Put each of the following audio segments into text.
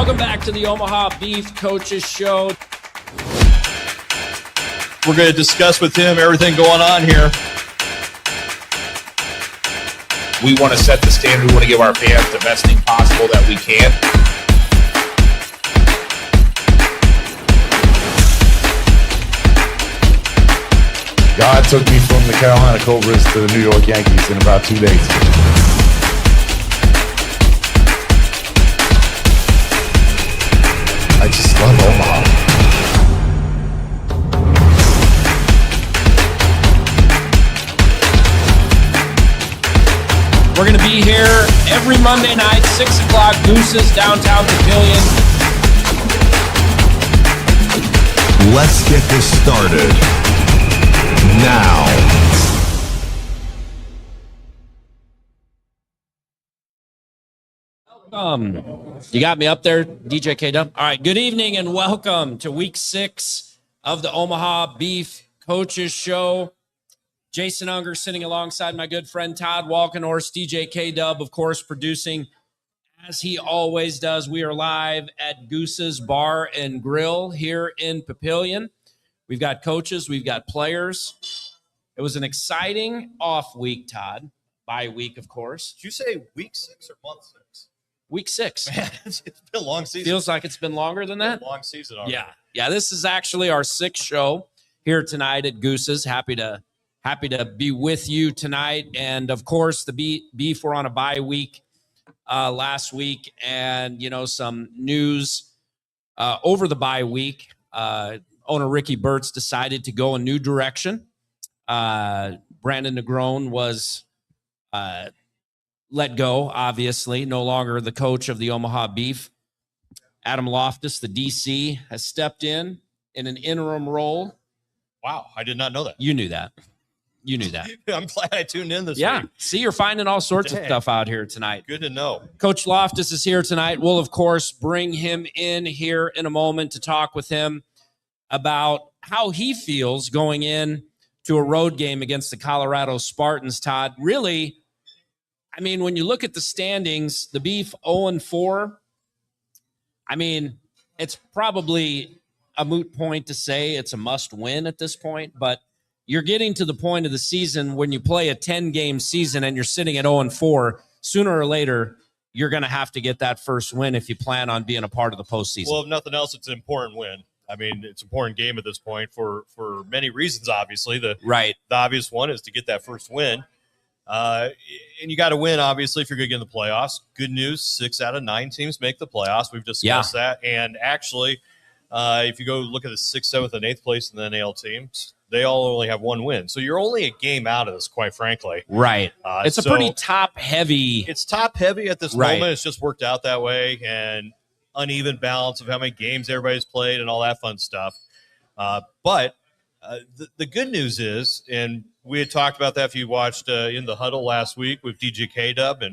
Welcome back to the Omaha Beef Coaches Show. We're going to discuss with him everything going on here. We want to set the standard. We want to give our fans the best thing possible that we can. God took me from the Carolina Cobras to the New York Yankees in about 2 days. I just love Omaha. We're going to be here every Monday night, 6 o'clock, GOOSE'S, downtown Pavilion. Let's get this started now. You got me up there, DJ K DuB. All right, good evening and welcome to week 6 of the Omaha Beef Coaches Show. Jason Unger sitting alongside my good friend Todd, Walkenhorst, DJ K DuB, of course, producing as he always does. We are live at GOOSE'S Bar and Grill here in Papillion. We've got coaches, we've got players. It was an exciting off week, Todd. Bye week, of course. Did you say week 6 or month 6? Week 6. Man, it's been a long season. Feels like it's been longer than that. Long season already. Yeah. This is actually our 6th show here tonight at GOOSE'S. Happy to be with you tonight. And of course, the Beef were on a bye week last week, and some news over the bye week. Owner Ricky Burtz decided to go a new direction. Brandon Negron was let go, obviously, no longer the coach of the Omaha Beef. Adam Loftis, the DC, has stepped in an interim role. Wow, I did not know that. You knew that. I'm glad I tuned in this Yeah. week. See, you're finding all sorts of stuff out here tonight. Good to know. Coach Loftis is here tonight. We'll, of course, bring him in here in a moment to talk with him about how he feels going in to a road game against the Colorado Spartans, Todd. Really, I mean, when you look at the standings, the Beef 0-4, I mean, it's probably a moot point to say it's a must-win at this point, but you're getting to the point of the season when you play a 10-game season and you're sitting at 0-4, sooner or later, you're going to have to get that first win if you plan on being a part of the postseason. Well, if nothing else, it's an important win. I mean, it's an important game at this point for many reasons, obviously. The obvious one is to get that first win. And you got to win, obviously, if you're going to get in the playoffs. Good news, 6 out of 9 teams make the playoffs. We've discussed that. And actually, if you go look at the 6th, 7th, and 8th place in the NAL teams, they all only have 1 win. So you're only a game out of this, quite frankly. Right. It's a pretty top-heavy. It's top-heavy at this moment. It's just worked out that way. And uneven balance of how many games everybody's played and all that fun stuff. But the good news is, and we had talked about that if you watched In the Huddle last week with DJ K DuB,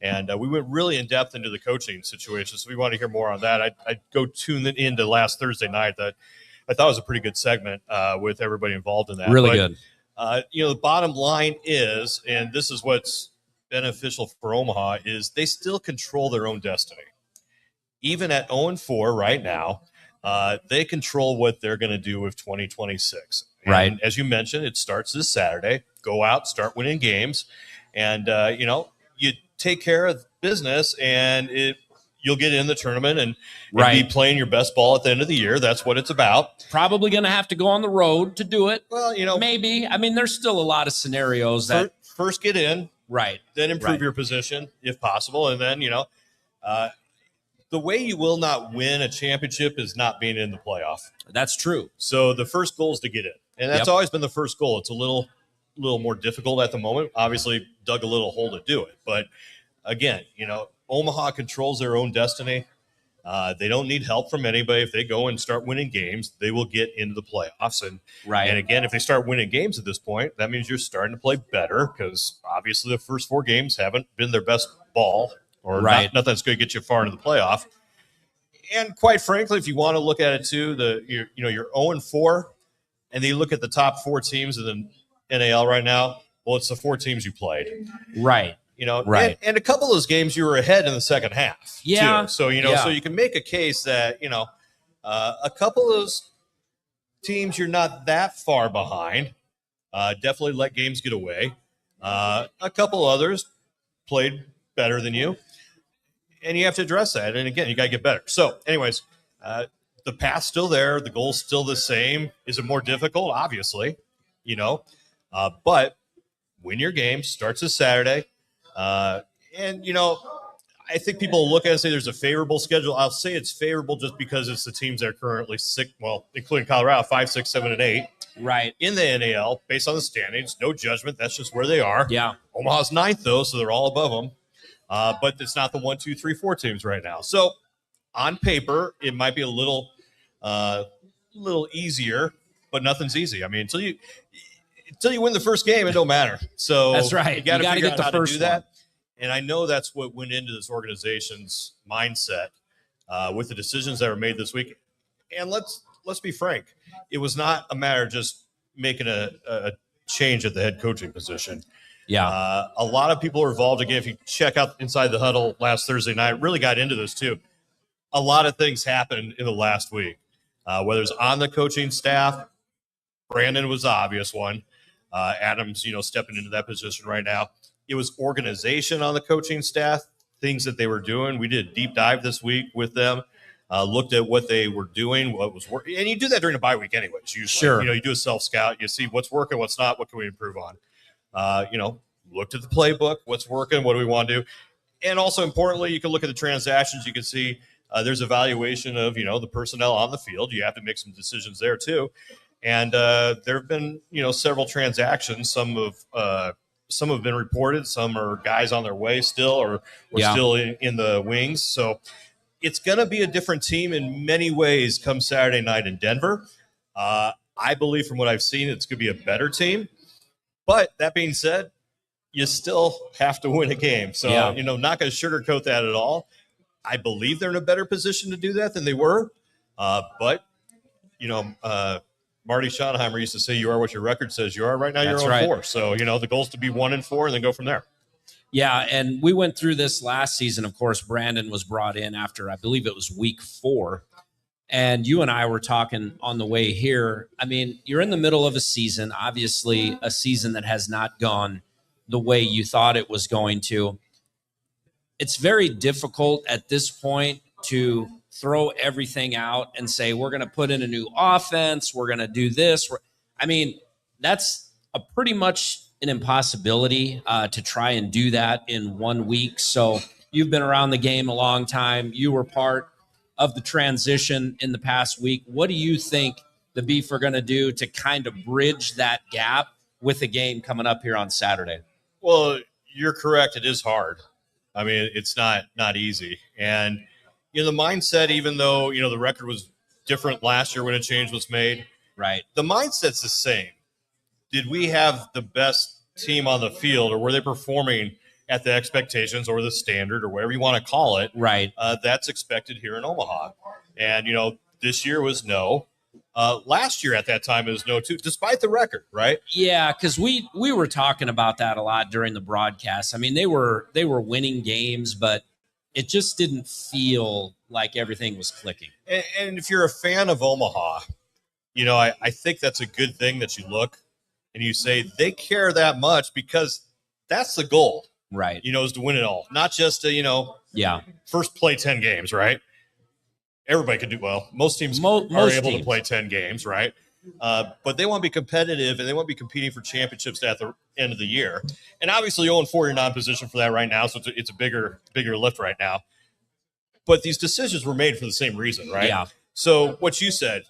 and we went really in depth into the coaching situation. So we want to hear more on that. I'd go tune into last Thursday night. That I thought was a pretty good segment with everybody involved in that. Really good. The bottom line is, and this is what's beneficial for Omaha, is they still control their own destiny. Even at 0-4 right now, they control what they're going to do with 2026. Right. And as you mentioned, it starts this Saturday. Go out, start winning games, and you take care of business, and you'll get in the tournament and be playing your best ball at the end of the year. That's what it's about. Probably going to have to go on the road to do it. Well, maybe. I mean, there's still a lot of scenarios that first get in, then improve your position if possible, and then the way you will not win a championship is not being in the playoff. That's true. So the first goal is to get in, and that's always been the first goal. It's a little more difficult at the moment. Obviously, dug a little hole to do it, but again, Omaha controls their own destiny. They don't need help from anybody. If they go and start winning games, they will get into the playoffs. And again, if they start winning games at this point, that means you're starting to play better, because obviously the first 4 games haven't been their best ball, or nothing that's going to get you far into the playoff. And quite frankly, if you want to look at it too, you're 0-4, and then you look at the top 4 teams in the NAL right now. Well, it's the 4 teams you played. Right. Right. And a couple of those games you were ahead in the second half. Yeah. Too. So, so you can make a case that, a couple of those teams you're not that far behind. Definitely let games get away. A couple others played better than you. And you have to address that. And again, you got to get better. So anyways, the path's still there. The goal's still the same. Is it more difficult? Obviously, but win your game. Starts this Saturday. And, I think people look at it and say there's a favorable schedule. I'll say it's favorable just because it's the teams that are currently including Colorado, 5, 6, 7, and 8. Right. In the NAL, based on the standings. No judgment. That's just where they are. Yeah. Omaha's 9th, though, so they're all above them. But it's not the 1, 2, 3, 4 teams right now. So on paper, it might be a little easier, but nothing's easy. I mean, until you win the first game, it don't matter. So that's right. You got to figure out how to do that. One. And I know that's what went into this organization's mindset with the decisions that were made this week. And let's be frank, it was not a matter of just making a change at the head coaching position. Yeah. A lot of people are involved. Again, if you check out Inside the Huddle last Thursday night, really got into this too. A lot of things happened in the last week, whether it's on the coaching staff. Brandon was the obvious one. Adam's, stepping into that position right now. It was organization on the coaching staff, things that they were doing. We did a deep dive this week with them, looked at what they were doing, what was working. And you do that during a bye week anyways, usually. Sure. You do a self-scout. You see what's working, what's not, what can we improve on. Looked at the playbook, what's working, what do we want to do. And also importantly, you can look at the transactions. You can see there's evaluation of, the personnel on the field. You have to make some decisions there too. And there have been, several transactions. Some have been reported. Some are guys on their way still or still in the wings. So it's going to be a different team in many ways come Saturday night in Denver. I believe from what I've seen, it's going to be a better team. But that being said, you still have to win a game. So, not going to sugarcoat that at all. I believe they're in a better position to do that than they were. But, Marty Schottenheimer used to say, you are what your record says you are. Right now, you're 0-4. So, the goal is to be 1-4 and then go from there. Yeah, and we went through this last season. Of course, Brandon was brought in after, I believe it was week 4. And you and I were talking on the way here. I mean, you're in the middle of a season, obviously a season that has not gone the way you thought it was going to. It's very difficult at this point to throw everything out and say, we're going to put in a new offense. We're going to do this. That's a pretty much an impossibility to try and do that in 1 week. So you've been around the game a long time. You were part of the transition in the past week. What do you think the Beef are going to do to kind of bridge that gap with the game coming up here on Saturday? Well, you're correct. It is hard. I mean, it's not easy. And, the mindset, even though, the record was different last year when a change was made, right? The mindset's the same. Did we have the best team on the field, or were they performing at the expectations or the standard or whatever you want to call it? Right. That's expected here in Omaha. And, this year was no. Last year at that time it was no too, despite the record, right? Yeah, because we were talking about that a lot during the broadcast. I mean, they were winning games, but it just didn't feel like everything was clicking. And if you're a fan of Omaha, I think that's a good thing that you look and you say they care that much because that's the goal, right? Is to win it all, not just to, first play 10 games, right? Everybody can do well. Most teams are able to play 10 games, right? But they want to be competitive and they want to be competing for championships at the end of the year. And obviously 0-4, you're not in position for that right now, so it's a bigger lift right now. But these decisions were made for the same reason, right? Yeah. So what you said,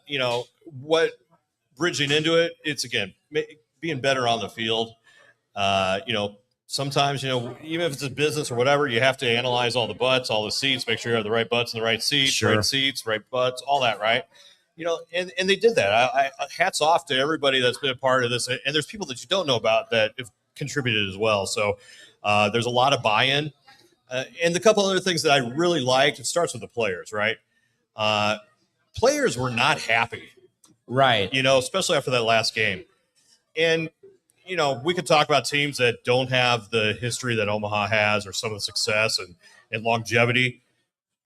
what bridging into it, it's, again, being better on the field. Sometimes, even if it's a business or whatever, you have to analyze all the butts, all the seats, make sure you have the right butts in the right seats, sure. Right seats, right butts, all that, right? And they did that. I hats off to everybody that's been a part of this. And there's people that you don't know about that have contributed as well. So there's a lot of buy-in. And the couple other things that I really liked, it starts with the players, right? Players were not happy. Right. Especially after that last game. And, we could talk about teams that don't have the history that Omaha has or some of the success and longevity.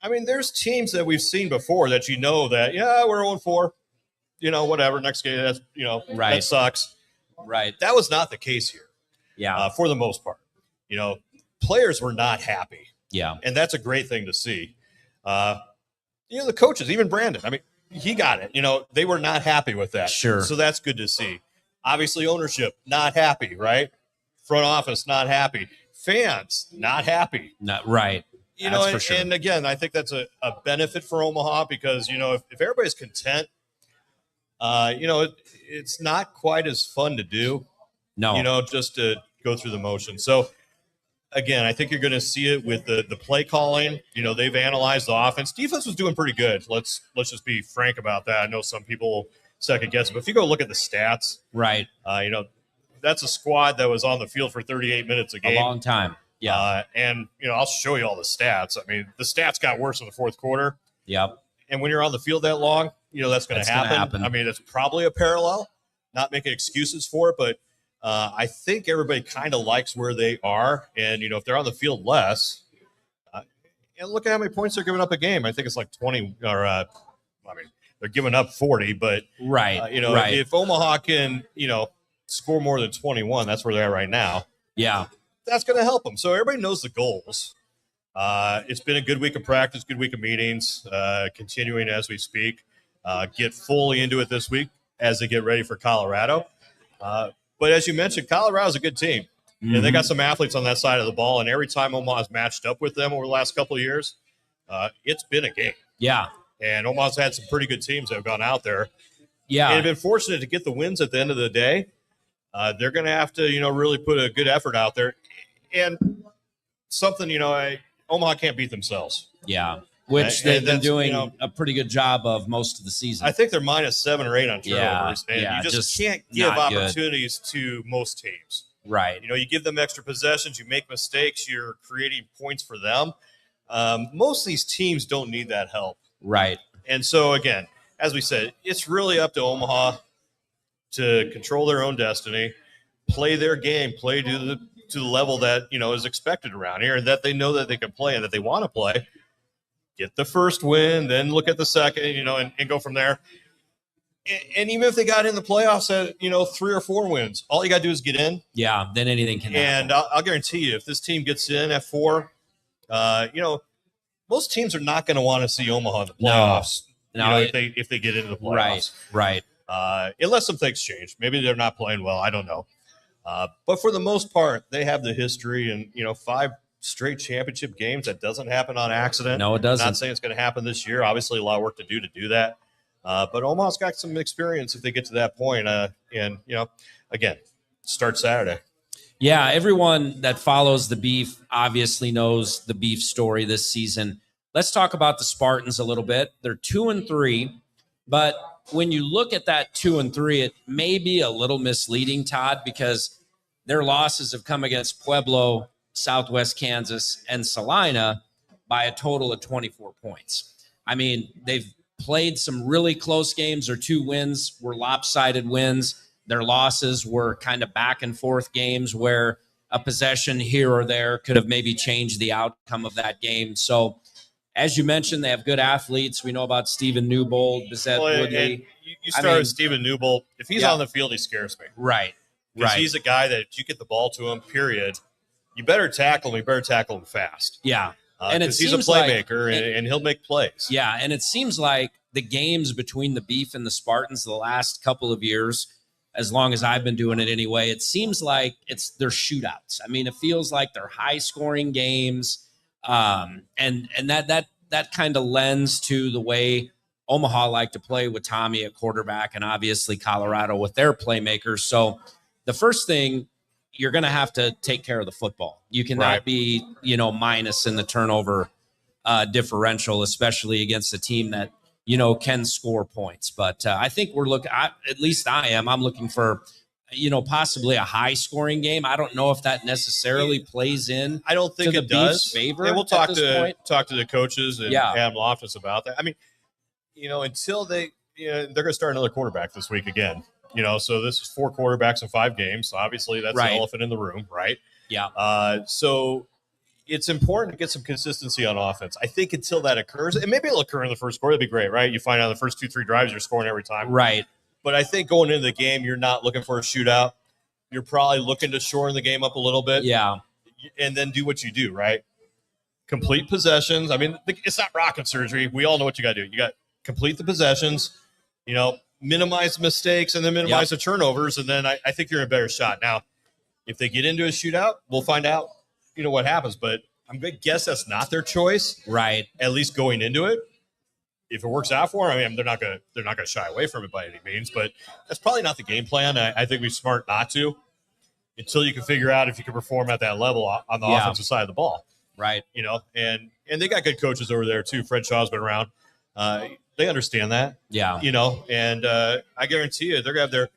I mean, there's teams that we've seen before that that, we're 0-4, whatever, next game, that's, right. That sucks. Right. That was not the case here. Yeah. For the most part. Players were not happy. Yeah. And that's a great thing to see. The coaches, even Brandon, I mean, he got it. They were not happy with that. Sure. So that's good to see. Obviously, ownership, not happy, right? Front office, not happy. Fans, not happy. Not right. That's for sure. And again, I think that's a benefit for Omaha because, if everybody's content, it's not quite as fun to do. No. Just to go through the motion. So, again, I think you're going to see it with the play calling. They've analyzed the offense. Defense was doing pretty good. Let's just be frank about that. I know some people second guess, but if you go look at the stats, right, that's a squad that was on the field for 38 minutes a game, a long time. Yeah, and I'll show you all the stats. I mean, the stats got worse in the fourth quarter. Yep. And when you're on the field that long, that's going to happen. I mean, it's probably a parallel. Not making excuses for it, but I think everybody kind of likes where they are, and if they're on the field less, and look at how many points they're giving up a game. I think it's like 20, or they're giving up 40, but right, right. If Omaha can score more than 21, that's where they're at right now. Yeah, that's going to help them. So everybody knows the goals. It's been a good week of practice, good week of meetings, continuing as we speak. Get fully into it this week as they get ready for Colorado. But as you mentioned, Colorado's a good team. Mm-hmm. And they got some athletes on that side of the ball. And every time Omaha's matched up with them over the last couple of years, it's been a game. Yeah. And Omaha's had some pretty good teams that have gone out there. Yeah. And have been fortunate to get the wins at the end of the day. They're going to have to, really put a good effort out there. And something, Omaha can't beat themselves. Yeah. Which they've been doing a pretty good job of most of the season. I think they're minus 7 or 8 on turnovers. Yeah, and you just can't give opportunities to most teams. Right. You give them extra possessions, you make mistakes, you're creating points for them. Most of these teams don't need that help. Right. And so, again, as we said, it's really up to Omaha to control their own destiny, play their game, play to the level that, is expected around here, and that they know that they can play and that they want to play. Get the first win, then look at the second, and go from there. And even if they got in the playoffs at, 3 or 4 wins, all you got to do is get in. Yeah, then anything can happen. And I'll guarantee you, if this team gets in at 4, most teams are not going to want to see Omaha in the playoffs. No, if they get into the playoffs. Right. Unless some things change. Maybe they're not playing well. I don't know. But for the most part, they have the history and, 5 straight championship games. That doesn't happen on accident. No, it doesn't. I'm not saying it's going to happen this year. Obviously, a lot of work to do that. But Omaha's got some experience if they get to that point. And, again, start Saturday. Yeah, everyone that follows the Beef obviously knows the Beef story this season. Let's talk about the Spartans a little bit. They're 2-3, but when you look at that 2-3, it may be a little misleading, Todd, because their losses have come against Pueblo, Southwest Kansas, and Salina by a total of 24 points. I mean, they've played some really close games. Their 2 wins were lopsided wins. Their losses were kind of back and forth games where a possession here or there could have maybe changed the outcome of that game. So, as you mentioned, they have good athletes. We know about Stephen Newbold, Bissett Woodley. You start with Stephen Newbold. If he's on the field, he scares me. Right. Because he's a guy that if you get the ball to him, period, you better tackle him. You better tackle him fast. Yeah. And he's a playmaker, and he'll make plays. Yeah, and it seems like the games between the Beef and the Spartans the last couple of years, as long as I've been doing it anyway, it seems like they're shootouts. I mean, it feels like they're high-scoring games, and that kind of lends to the way Omaha like to play with Tommy at quarterback, and obviously Colorado with their playmakers. So the first thing, you're going to have to take care of the football. You cannot be, minus in the turnover differential, especially against a team that, can score points. But I think we're looking, at least I am, I'm looking for, possibly a high scoring game. I don't know if that necessarily plays in. I don't think to it the does. Beef's favor. And we'll talk to the coaches and Adam Loftis about that. I mean, until they're going to start another quarterback this week again. You know, so this is 4 quarterbacks in 5 games. So obviously, that's Right. the elephant in the room, right? Yeah. So it's important to get some consistency on offense. I think until that occurs, and maybe it'll occur in the first quarter, that'd be great, right? You find out the first 2-3 drives, you're scoring every time. Right. But I think going into the game, you're not looking for a shootout. You're probably looking to shorten the game up a little bit. Yeah. And then do what you do, right? Complete possessions. I mean, it's not rocket surgery. We all know what you got to do. You got to complete the possessions, you know, minimize mistakes, and then minimize the turnovers. And then I think you're in a better shot. Now, if they get into a shootout, we'll find out, you know, what happens. But I'm going to guess that's not their choice. Right. At least going into it. If it works out for them, I mean, they're not going to shy away from it by any means. But that's probably not the game plan. I think we're smart not to, until you can figure out if you can perform at that level on the offensive side of the ball. Right. You know, and they got good coaches over there too. Fred Shaw's been around. They understand that. Yeah. You know, and I guarantee you they're gonna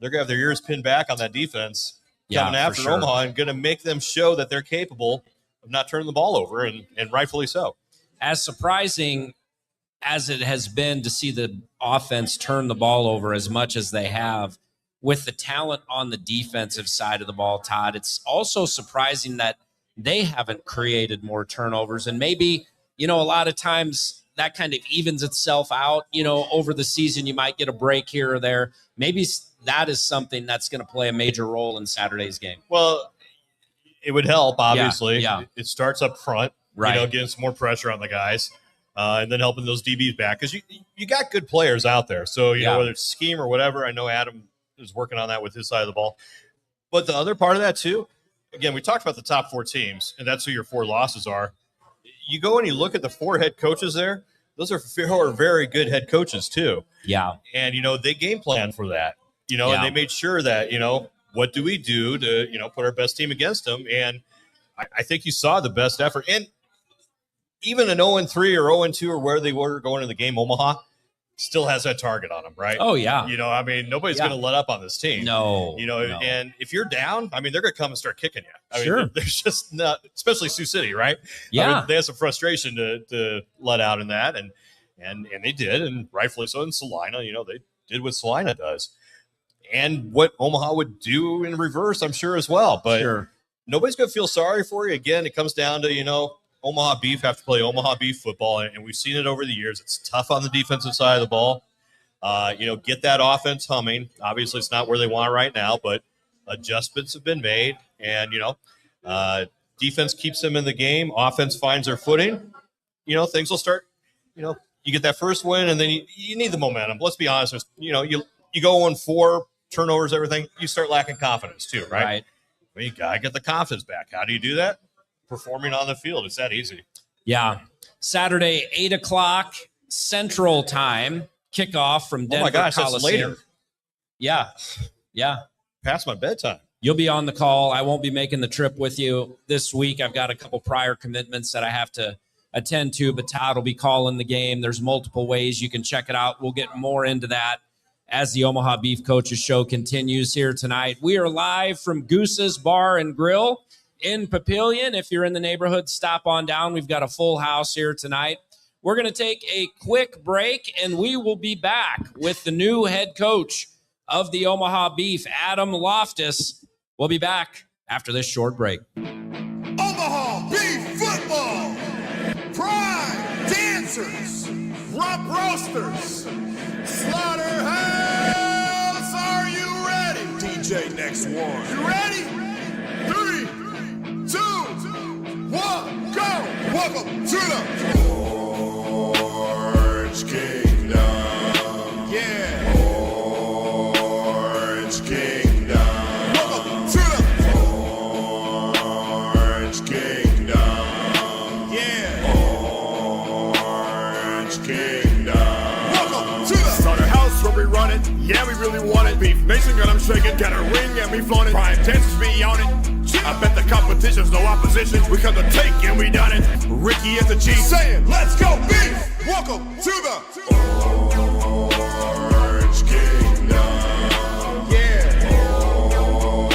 have their ears pinned back on that defense coming after Omaha, and gonna make them show that they're capable of not turning the ball over, and rightfully so. As surprising as it has been to see the offense turn the ball over as much as they have, with the talent on the defensive side of the ball, Todd, it's also surprising that they haven't created more turnovers. And maybe, you know, a lot of times that kind of evens itself out. You know, over the season, you might get a break here or there. Maybe that is something that's going to play a major role in Saturday's game. Well, it would help, obviously. Yeah. It starts up front, Right. You know, getting some more pressure on the guys, and then helping those DBs back, because you got good players out there. So, you know, whether it's scheme or whatever, I know Adam is working on that with his side of the ball. But the other part of that too, again, we talked about the top 4 teams, and that's who your 4 losses are. You go and you look at the 4 head coaches there; those are very good head coaches too. Yeah, and you know they game plan for that. You know, and they made sure that, you know, what do we do to, you know, put our best team against them? And I think you saw the best effort. And even an 0-3 or 0-2 or where they were going in the game, Omaha still has that target on them, right? Oh, yeah. You know, I mean, nobody's going to let up on this team. No. You know, and if you're down, I mean, they're going to come and start kicking you. I Sure. mean, there's just not, especially Sioux City, right? Yeah. I mean, they have some frustration to let out in that, and they did, and rightfully so. In Salina, you know, they did what Salina does. And what Omaha would do in reverse, I'm sure, as well. But nobody's going to feel sorry for you. Again, it comes down to, you know, Omaha Beef have to play Omaha Beef football, and we've seen it over the years. It's tough on the defensive side of the ball. You know, get that offense humming. Obviously, it's not where they want right now, but adjustments have been made. And, you know, defense keeps them in the game. Offense finds their footing. You know, things will start, you know, you get that first win, and then you need the momentum. Let's be honest. You know, you go 1-4, turnovers, everything, you start lacking confidence too, right? Well, you got to get the confidence back. How do you do that? Performing on the field. It's that easy. Yeah. Saturday, 8 o'clock Central Time, kickoff from Denver. Oh my gosh, Coliseum. that's later. Yeah. Yeah. Past my bedtime. You'll be on the call. I won't be making the trip with you this week. I've got a couple prior commitments that I have to attend to, but Todd will be calling the game. There's multiple ways you can check it out. We'll get more into that as the Omaha Beef Coaches Show continues here tonight. We are live from GOOSE'S Bar and Grill in Papillion. If you're in the neighborhood, stop on down. We've got a full house here tonight. We're going to take a quick break, and we will be back with the new head coach of the Omaha Beef, Adam Loftis. We'll be back after this short break. Omaha Beef Football! Prime dancers, rump roasters, slaughterhouse, are you ready? DJ next one. You ready? 3, 2, 1, go! Welcome to the Orange Kingdom. Yeah. Orange Kingdom. Welcome to the Orange Kingdom. Yeah. Orange Kingdom. Welcome to the slaughterhouse where we run it. Yeah, we really want it. Beef Mason gun, I'm shaking. Got a ring and we flown it. Prime dancers be on it. I bet the competition's no opposition. We come to take and we done it. Ricky is the chief saying, let's go beef. Welcome to the Orange Kingdom. Yeah.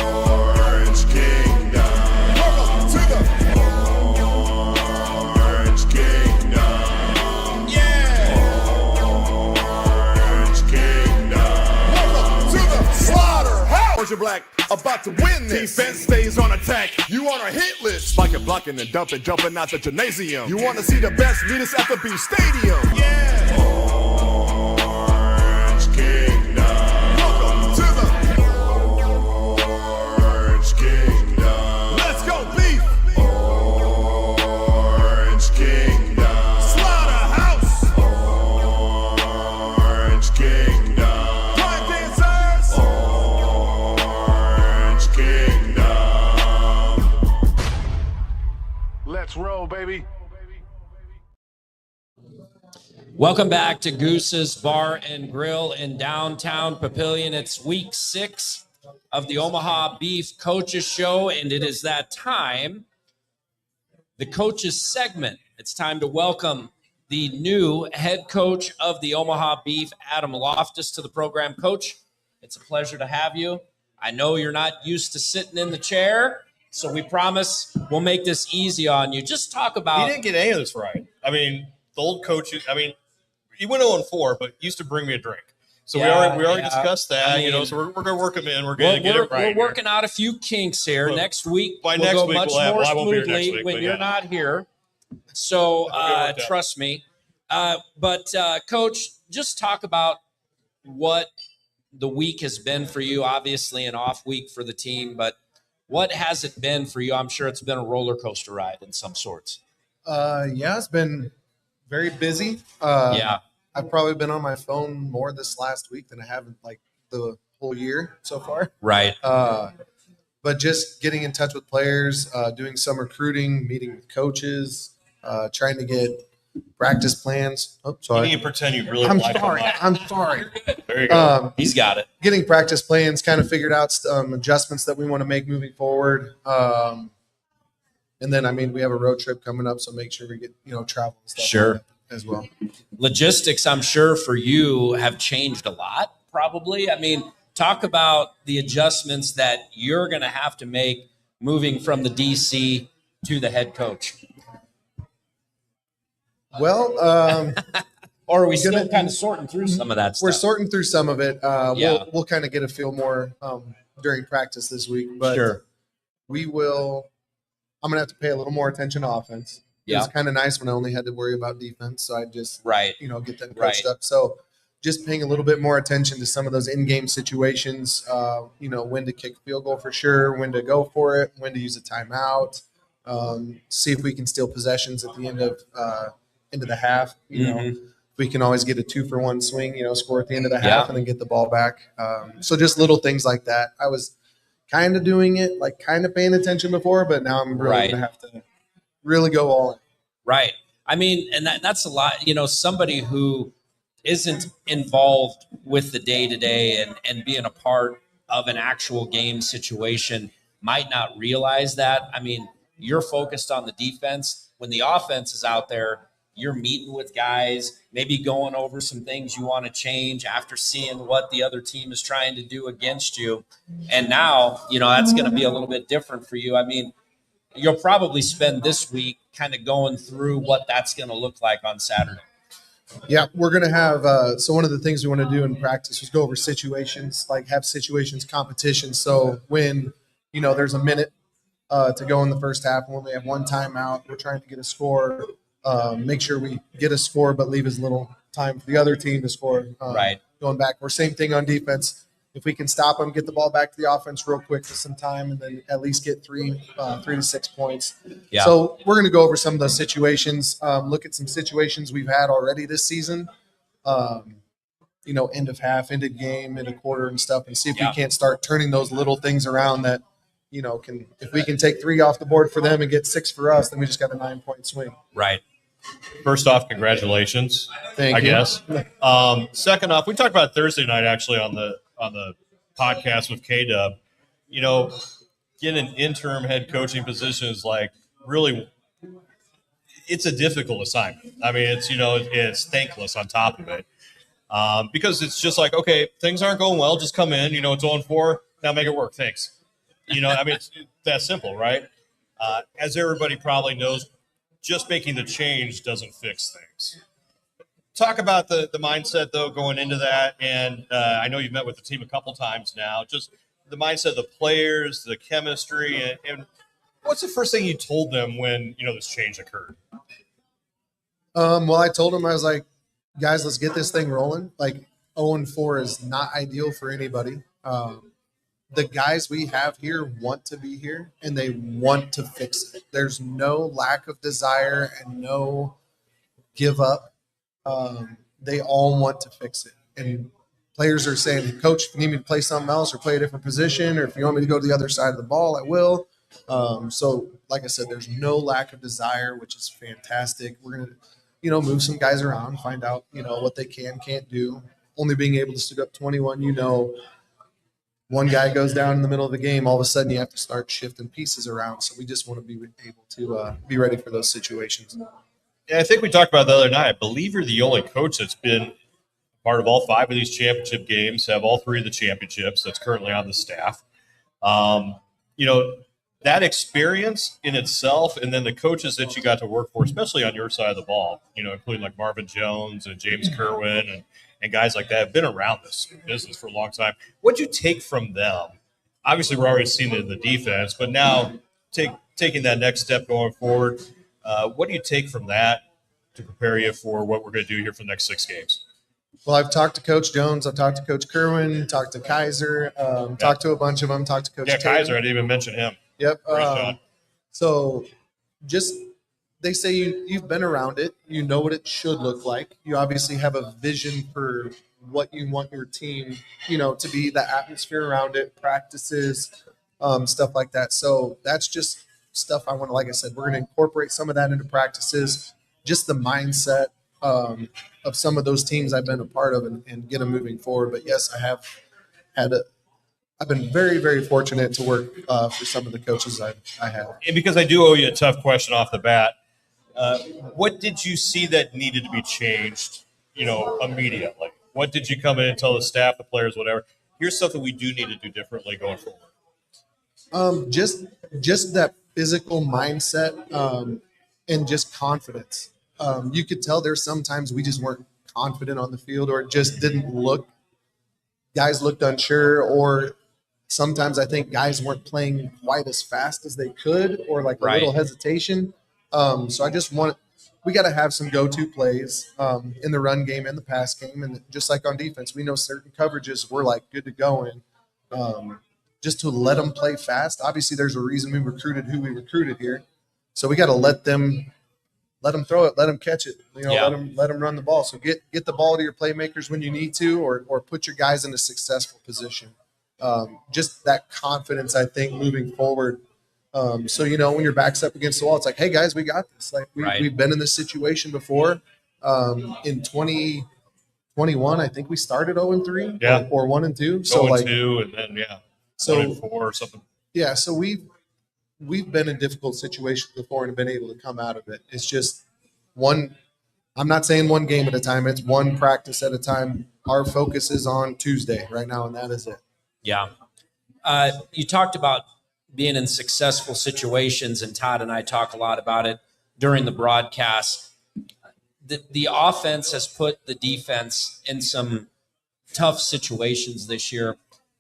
Orange Kingdom. Welcome to the Orange Kingdom. Yeah. Orange Kingdom. Welcome to the Major Black, about to win this. Defense stays on attack. You on a hit list. Spiking, blocking, and dumping, jumping out the gymnasium. You want to see the best leaders at the Beef Stadium. Yeah. Orange Kingdom. Welcome to the Orange Kingdom. Let's go, Beef. Orange Kingdom. Slaughterhouse. Orange Kingdom. Prime dancers. Orange Kingdom. Let's roll, baby. Welcome back to Goose's Bar and Grill in downtown Papillion. It's week 6 of the Omaha Beef Coaches Show, and it is that time, the coaches segment. It's time to welcome the new head coach of the Omaha Beef, Adam Loftis, to the program. Coach, it's a pleasure to have you. I know you're not used to sitting in the chair, so we promise we'll make this easy on you. Just talk about... He didn't get any of this right. I mean, the old coach, he went 0-4, but used to bring me a drink. So we already discussed that, so we're going to work him in. We're going to get it right. We're working out a few kinks here. Well, next week, by we'll next go week, much I more won't be here next smoothly week, when but you're not here. So trust me. But Coach, just talk about what the week has been for you. Obviously, an off week for the team, but what has it been for you? I'm sure it's been a roller coaster ride in some sorts. It's been very busy. I've probably been on my phone more this last week than I have in like the whole year so far. Right. But just getting in touch with players, doing some recruiting, meeting with coaches, trying to get practice plans. Oh, sorry. You pretend you really I'm like sorry. him. I'm sorry. There you go. He's got it. Getting practice plans, kind of figured out adjustments that we want to make moving forward. And then, we have a road trip coming up, so make sure we get, travel and stuff. Sure. Like that as well. Logistics, I'm sure, for you have changed a lot, probably. Talk about the adjustments that you're going to have to make moving from the DC to the head coach. Well, or are we still kind of sorting through some of that stuff? We're sorting through some of it. We'll kind of get a feel more during practice this week. But sure. We will – I'm going to have to pay a little more attention to offense. Yeah. It was kind of nice when I only had to worry about defense, so I just get them coached up. So just paying a little bit more attention to some of those in-game situations, when to kick a field goal for sure, when to go for it, when to use a timeout, see if we can steal possessions at the end of the half. We can always get a 2-for-1 swing, score at the end of the half and then get the ball back. So just little things like that. I was kind of doing it, like kind of paying attention before, but now I'm really going to have to really go all in. Right. And that's a lot, somebody who isn't involved with the day-to-day and being a part of an actual game situation might not realize that. You're focused on the defense. When the offense is out there, you're meeting with guys, maybe going over some things you want to change after seeing what the other team is trying to do against you. And now, that's going to be a little bit different for you. You'll probably spend this week kind of going through what that's going to look like on Saturday. Yeah, we're going to have so one of the things we want to do in practice is go over situations, like have situations competitions. So when, there's a minute to go in the first half, and when we have one timeout, we're trying to get a score, make sure we get a score but leave as little time for the other team to score going back. Or same thing on defense. If we can stop them, get the ball back to the offense real quick for some time, and then at least get 3 to 6 points. Yeah. So we're going to go over some of those situations, look at some situations we've had already this season, end of half, end of game, end of quarter and stuff, and see if we can't start turning those little things around that, if we can take 3 off the board for them and get 6 for us, then we just got a 9-point swing. Right. First off, congratulations. Thank you. I guess. Second off, we talked about Thursday night actually on the podcast with K DuB. Getting an interim head coaching position is like really, it's a difficult assignment. It's thankless on top of it because it's just like, okay, things aren't going well, just come in. It's 0-4, now make it work. Thanks. It's that simple, right? As everybody probably knows, just making the change doesn't fix things. Talk about the mindset, though, going into that. And I know you've met with the team a couple times now. Just the mindset of the players, the chemistry, and what's the first thing you told them when, this change occurred? Well, I told them, I was like, guys, let's get this thing rolling. Like 0-4 is not ideal for anybody. The guys we have here want to be here and they want to fix it. There's no lack of desire and no give up. They all want to fix it. And players are saying, Coach, if you need me to play something else or play a different position, or if you want me to go to the other side of the ball, I will. So like I said, there's no lack of desire, which is fantastic. We're going to, move some guys around, find out, what they can't do. Only being able to suit up 21, one guy goes down in the middle of the game, all of a sudden you have to start shifting pieces around. So we just want to be able to be ready for those situations. Yeah, I think we talked about the other night. I believe you're the only coach that's been part of all 5 of these championship games, have all 3 of the championships that's currently on the staff. That experience in itself, and then the coaches that you got to work for, especially on your side of the ball, including like Marvin Jones and James Kerwin and guys like that, have been around this business for a long time. What'd you take from them? Obviously, we're already seeing it in the defense, but now taking that next step going forward, what do you take from that to prepare you for what we're going to do here for the next 6 games? Well, I've talked to Coach Jones. I've talked to Coach Kerwin, talked to Kaiser, talked to a bunch of them, talked to Coach Taylor. Kaiser, I didn't even mention him. Yep. So they say you've been around it. You know what it should look like. You obviously have a vision for what you want your team, to be, the atmosphere around it, practices, stuff like that. So that's just stuff I want to, like I said, we're going to incorporate some of that into practices, just the mindset of some of those teams I've been a part of and get them moving forward. But yes, I've been very, very fortunate to work for some of the coaches I have. And because I do owe you a tough question off the bat, what did you see that needed to be changed, immediately? What did you come in and tell the staff, the players, whatever? Here's something we do need to do differently going forward. Just that physical mindset and just confidence. You could tell there's sometimes we just weren't confident on the field, or it just didn't look. Guys looked unsure, or sometimes I think guys weren't playing quite as fast as they could, or like a little hesitation. So I just we got to have some go-to plays in the run game and the pass game. And just like on defense, we know certain coverages we're like good to go in, just to let them play fast. Obviously there's a reason we recruited who we recruited here. So we got to let them throw it, let them catch it, let them run the ball. So get the ball to your playmakers when you need to, or put your guys in a successful position. Just that confidence, I think, moving forward. So, when your back's up against the wall, it's like, hey guys, we got this. Like we've been in this situation before. In 2021, I think we started 0-3 or 1-2. So 0-2 and then 1-4 or something. Yeah. So we've been in difficult situations before and have been able to come out of it. It's just I'm not saying one game at a time. It's one practice at a time. Our focus is on Tuesday right now, and that is it. Yeah. You talked about being in successful situations, and Todd and I talk a lot about it during the broadcast. The offense has put the defense in some tough situations this year.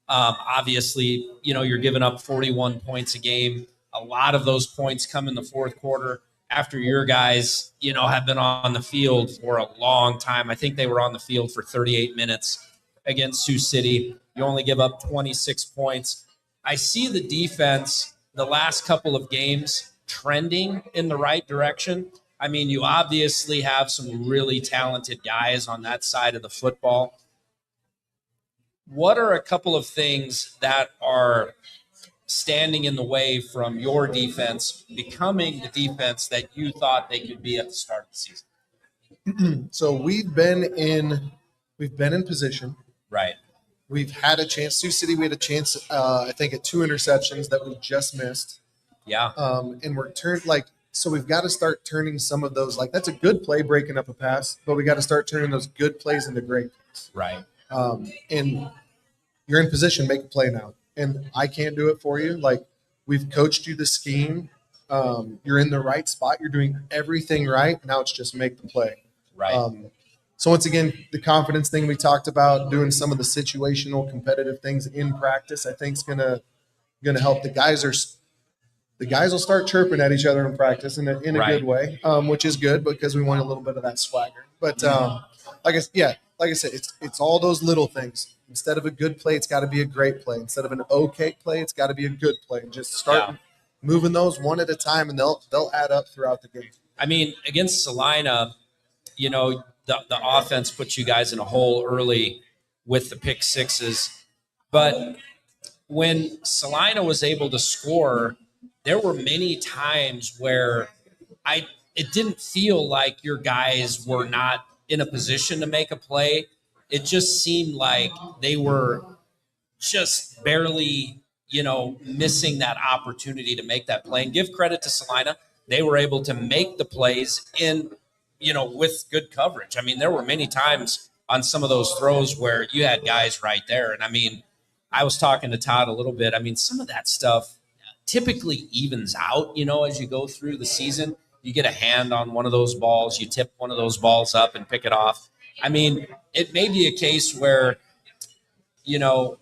Obviously, you're giving up 41 points a game. A lot of those points come in the fourth quarter after your guys, have been on the field for a long time. I think they were on the field for 38 minutes against Sioux City. You only give up 26 points. I see the defense the last couple of games trending in the right direction. I mean, you obviously have some really talented guys on that side of the football. What are a couple of things that are standing in the way from your defense becoming the defense that you thought they could be at the start of the season? So we've been in position. Right. We've had a chance. Sioux City, we had a chance, I think, at 2 interceptions that we just missed. Yeah. And we're so we've got to start turning some of those, that's a good play breaking up a pass, but we got to start turning those good plays into great plays. Right. And you're in position, make a play now. And I can't do it for you. We've coached you the scheme. You're in the right spot. You're doing everything right. Now it's just make the play. Right. So once again, the confidence thing we talked about, doing some of the situational competitive things in practice, I think is gonna help. The guys will start chirping at each other in practice in a good way, which is good because we want a little bit of that swagger. But like I said, it's all those little things. Instead of a good play, it's got to be a great play. Instead of an okay play, it's got to be a good play. And just start moving those one at a time, and they'll add up throughout the game. I mean, against Salina, you know, the offense put you guys in a hole early with the pick sixes. But when Salina was able to score, there were many times where it didn't feel like your guys were not in a position to make a play. It just seemed like they were just barely, you know, missing that opportunity to make that play. And give credit to Salina. They were able to make the plays in, you know, with good coverage. I mean, there were many times on some of those throws where you had guys right there. And I mean, I was talking to Todd a little bit. I mean, some of that stuff typically evens out, you know, as you go through the season. You get a hand on one of those balls, you tip one of those balls up and pick it off. I mean, it may be a case where, you know,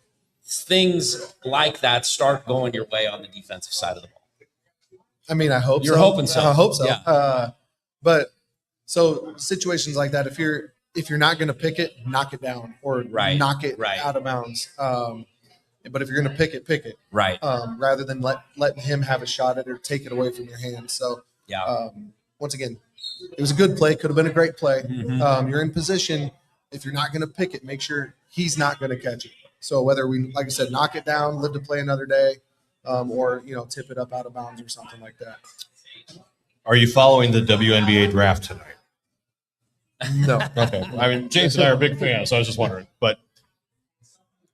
things like that start going your way on the defensive side of the ball. I mean, I hope You're so. hoping so. I hope so. Yeah. But so situations like that, if you're not going to pick it, knock it down or knock it out of bounds. But if you're going to pick it. Right. Rather than letting him have a shot at it or take it away from your hands. So, once again, it was a good play. Could have been a great play. Mm-hmm. You're in position. If you're not going to pick it, make sure he's not going to catch it. So whether we, like I said, knock it down, live to play another day, or, you know, tip it up out of bounds or something like that. Are you following the WNBA draft tonight? No. Okay. I mean, James and I are big fans, so I was just wondering. But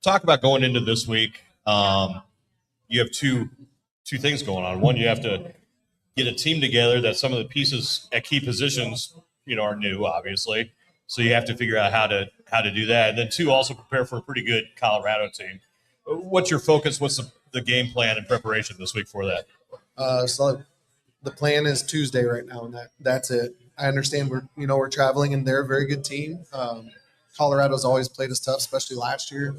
talk about going into this week. You have two things going on. One, you have to get a team together that some of the pieces at key positions, you know, are new, obviously. So you have to figure out how to do that. And then two, also prepare for a pretty good Colorado team. What's your focus? What's the game plan and preparation this week for that? So the plan is Tuesday right now, and that's it. I understand we're traveling, and they're a very good team. Colorado's always played us tough, especially last year.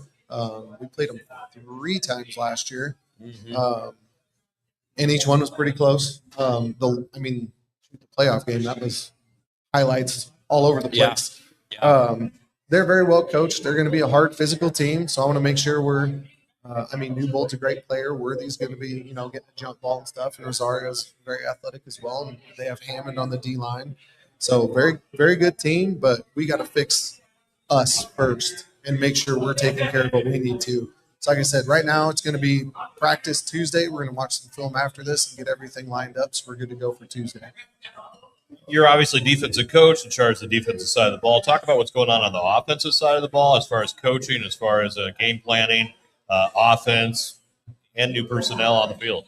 We played them 3 times last year, and each one was pretty close. The playoff game, that was highlights all over the place. Yeah. They're very well coached. They're going to be a hard physical team, so I want to make sure we're. Newbolt's a great player. Worthy's going to be, you know, getting the jump ball and stuff, and Rosario's very athletic as well. And they have Hammond on the D line, so very, very good team. But we got to fix us first and make sure we're taking care of what we need to. So like I said, right now it's going to be practice Tuesday. We're going to watch some film after this and get everything lined up, so we're good to go for Tuesday. You're obviously defensive coach in charge of the defensive side of the ball. Talk about what's going on the offensive side of the ball as far as coaching, as far as game planning, offense, and new personnel on the field.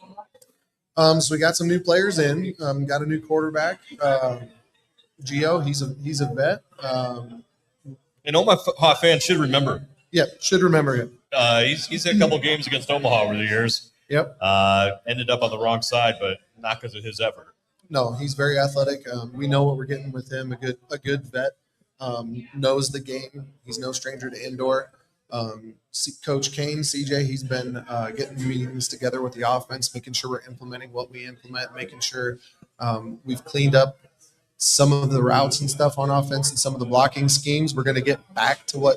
So we got some new players in. Got a new quarterback, Gio. He's a vet. And Omaha fans should remember. Yeah, should remember him. He's had a couple games against Omaha over the years. Yep. Ended up on the wrong side, but not because of his effort. No, he's very athletic. We know what we're getting with him. A good vet, knows the game. He's no stranger to indoor. Coach Kane, CJ, he's been getting meetings together with the offense, making sure we're implementing what we implement, making sure we've cleaned up some of the routes and stuff on offense and some of the blocking schemes. We're going to get back to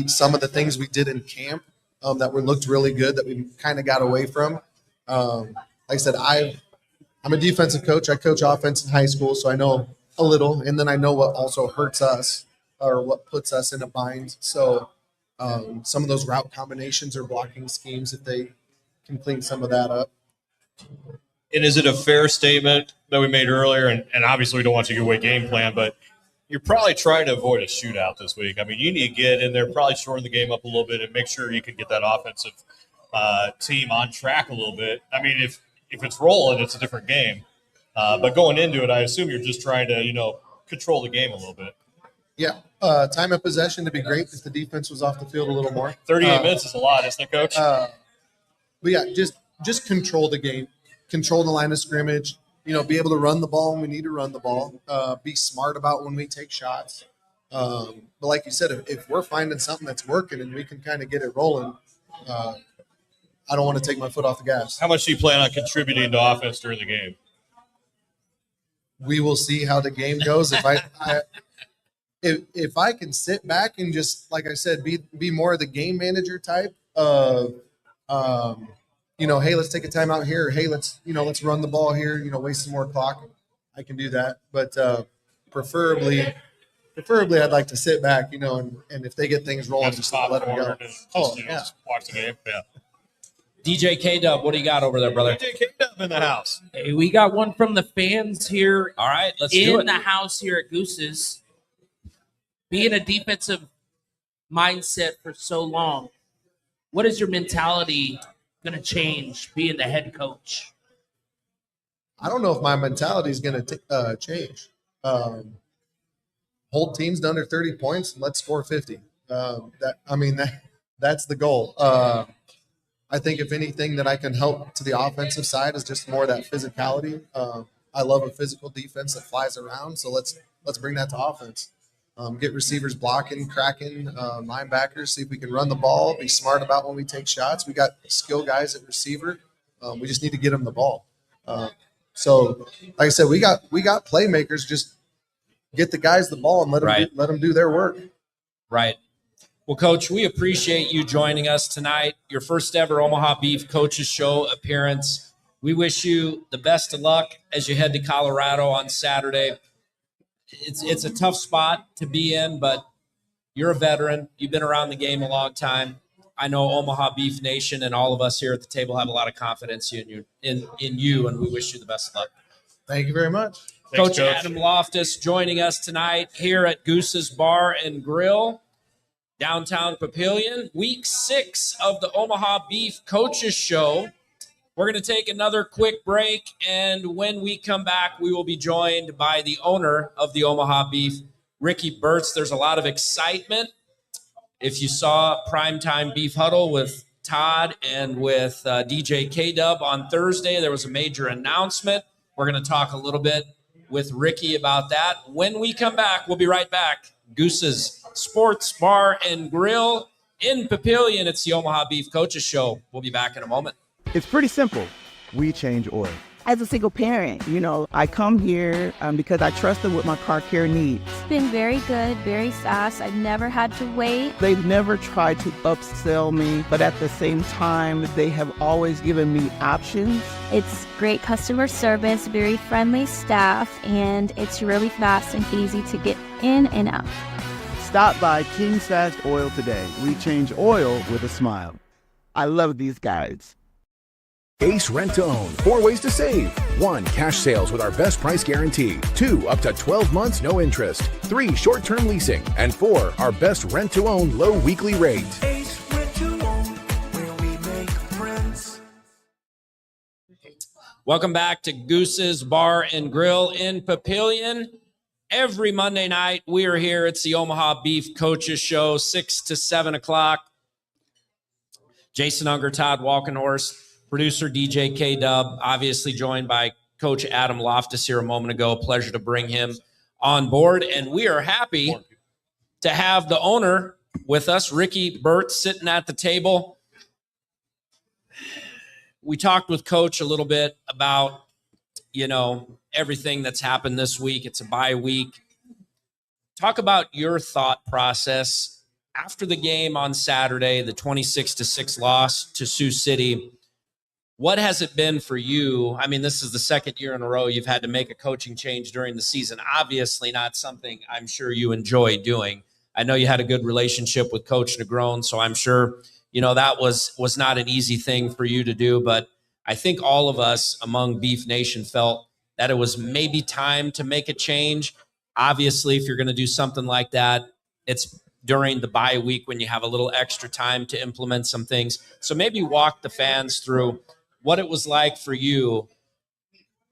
some of the things we did in camp that looked really good that we kind of got away from. Like I said, I'm a defensive coach. I coach offense in high school, so I know a little, and then I know what also hurts us or what puts us in a bind. So some of those route combinations or blocking schemes, if they can clean some of that up. And is it a fair statement that we made earlier? And obviously we don't want you to give away game plan, but you're probably trying to avoid a shootout this week. I mean, you need to get in there, probably shorten the game up a little bit and make sure you can get that offensive team on track a little bit. I mean, if it's rolling, it's a different game. But going into it, I assume you're just trying to, control the game a little bit. Yeah. Time of possession to be great if the defense was off the field a little more. 38 minutes is a lot, isn't it, Coach? But yeah, just control the game, control the line of scrimmage, be able to run the ball when we need to run the ball, be smart about when we take shots. But like you said, if we're finding something that's working and we can kind of get it rolling, I don't want to take my foot off the gas. How much do you plan on contributing to offense during the game? We will see how the game goes. If I can sit back and just, like I said, be more of the game manager type of, hey, let's take a timeout here. Or, hey, let's run the ball here. Waste some more clock. I can do that, but preferably, I'd like to sit back, and if they get things rolling, just let them go. Just watch the game. Yeah. DJ K DuB, what do you got over there, brother? DJ K DuB in the house. Hey, we got one from the fans here. All right, let's do it. In the house here at GOOSE'S. Being a defensive mindset for so long, what is your mentality going to change being the head coach? I don't know if my mentality is going to change. Hold teams to under 30 points and let's score 50. That's the goal. I think if anything that I can help to the offensive side is just more of that physicality. I love a physical defense that flies around, so let's bring that to offense. Get receivers blocking, cracking, linebackers, see if we can run the ball, be smart about when we take shots. We got skill guys at receiver. We just need to get them the ball. So, like I said, we got playmakers. Just get the guys the ball and let them do their work. Right. Well, Coach, we appreciate you joining us tonight. Your first ever Omaha Beef Coaches Show appearance. We wish you the best of luck as you head to Colorado on Saturday. It's a tough spot to be in, but you're a veteran. You've been around the game a long time. I know Omaha Beef Nation and all of us here at the table have a lot of confidence in you, and we wish you the best of luck. Thank you very much. Coach Adam Loftis joining us tonight here at GOOSE'S Bar and Grill, downtown Papillion, week 6 of the Omaha Beef Coaches Show. We're going to take another quick break, and when we come back, we will be joined by the owner of the Omaha Beef, Ricky Burtz. There's a lot of excitement. If you saw Primetime Beef Huddle with Todd and with DJ K DuB on Thursday, there was a major announcement. We're going to talk a little bit with Ricky about that. When we come back, we'll be right back. GOOSE'S Sports Bar and Grill in Papillion. It's the Omaha Beef Coaches Show. We'll be back in a moment. It's pretty simple. We change oil. As a single parent, I come here because I trust them with my car care needs. It's been very good, very fast. I've never had to wait. They've never tried to upsell me, but at the same time, they have always given me options. It's great customer service, very friendly staff, and it's really fast and easy to get in and out. Stop by King Sash Oil today. We change oil with a smile. I love these guys. Ace Rent to Own. 4 ways to save. 1. Cash sales with our best price guarantee. 2. Up to 12 months, no interest. 3. Short-term leasing. And 4. Our best rent to own, low weekly rate. Ace Rent to Own, where we make friends. Welcome back to GOOSE'S Bar and Grill in Papillion. Every Monday night, we are here. It's the Omaha Beef Coaches Show, 6 to 7 o'clock. Jason Unger, Todd Walkenhorst. Producer DJ K DuB, obviously joined by Coach Adam Loftis here a moment ago. Pleasure to bring him on board. And we are happy to have the owner with us, Ricky Burtz, sitting at the table. We talked with Coach a little bit about, everything that's happened this week. It's a bye week. Talk about your thought process after the game on Saturday, the 26-6 loss to Sioux City. What has it been for you? I mean, this is the second year in a row you've had to make a coaching change during the season. Obviously not something I'm sure you enjoy doing. I know you had a good relationship with Coach Negron, so I'm sure, that was not an easy thing for you to do. But I think all of us among Beef Nation felt that it was maybe time to make a change. Obviously, if you're going to do something like that, it's during the bye week when you have a little extra time to implement some things. So maybe walk the fans through what it was like for you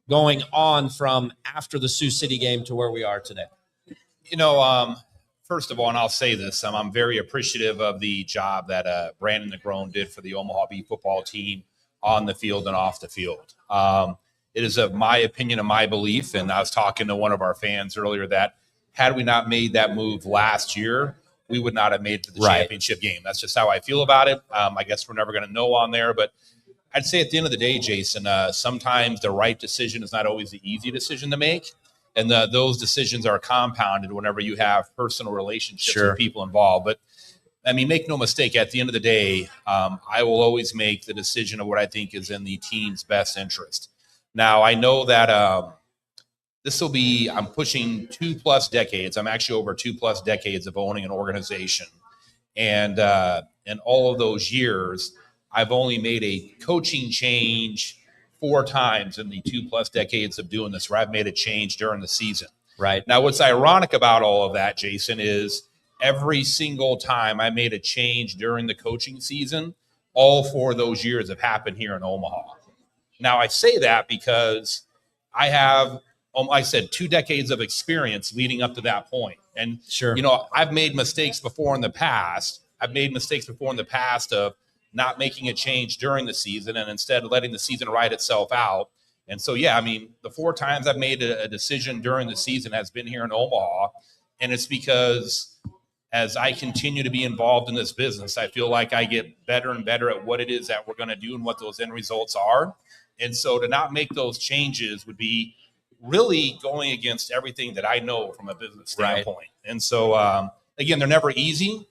going on from after the Sioux City game to where we are today. First of all, and I'll say this, I'm very appreciative of the job that Brandon Negron did for the Omaha Beef football team on the field and off the field. It is of my opinion and my belief, and I was talking to one of our fans earlier, that had we not made that move last year, we would not have made it to the Right. championship game. That's just how I feel about it. I guess we're never going to know on there, but I'd say at the end of the day, Jason, sometimes the right decision is not always the easy decision to make. And those decisions are compounded whenever you have personal relationships Sure. with people involved. But I mean, make no mistake, at the end of the day, I will always make the decision of what I think is in the team's best interest. Now, I know that I'm pushing 2+ decades. I'm actually over 2+ decades of owning an organization. And in all of those years, I've only made a coaching change 4 times in the 2+ decades of doing this, where I've made a change during the season. Right. Now, what's ironic about all of that, Jason, is every single time I made a change during the coaching season, all 4 of those years have happened here in Omaha. Now, I say that because I have, like I said, 2 decades of experience leading up to that point. And, Sure. you know, I've made mistakes before in the past. Of not making a change during the season and instead letting the season ride itself out. And so, yeah, I mean, the 4 times I've made a decision during the season has been here in Omaha. And it's because as I continue to be involved in this business, I feel like I get better and better at what it is that we're going to do and what those end results are. And so to not make those changes would be really going against everything that I know from a business standpoint. Right. And so, again, they're never easy.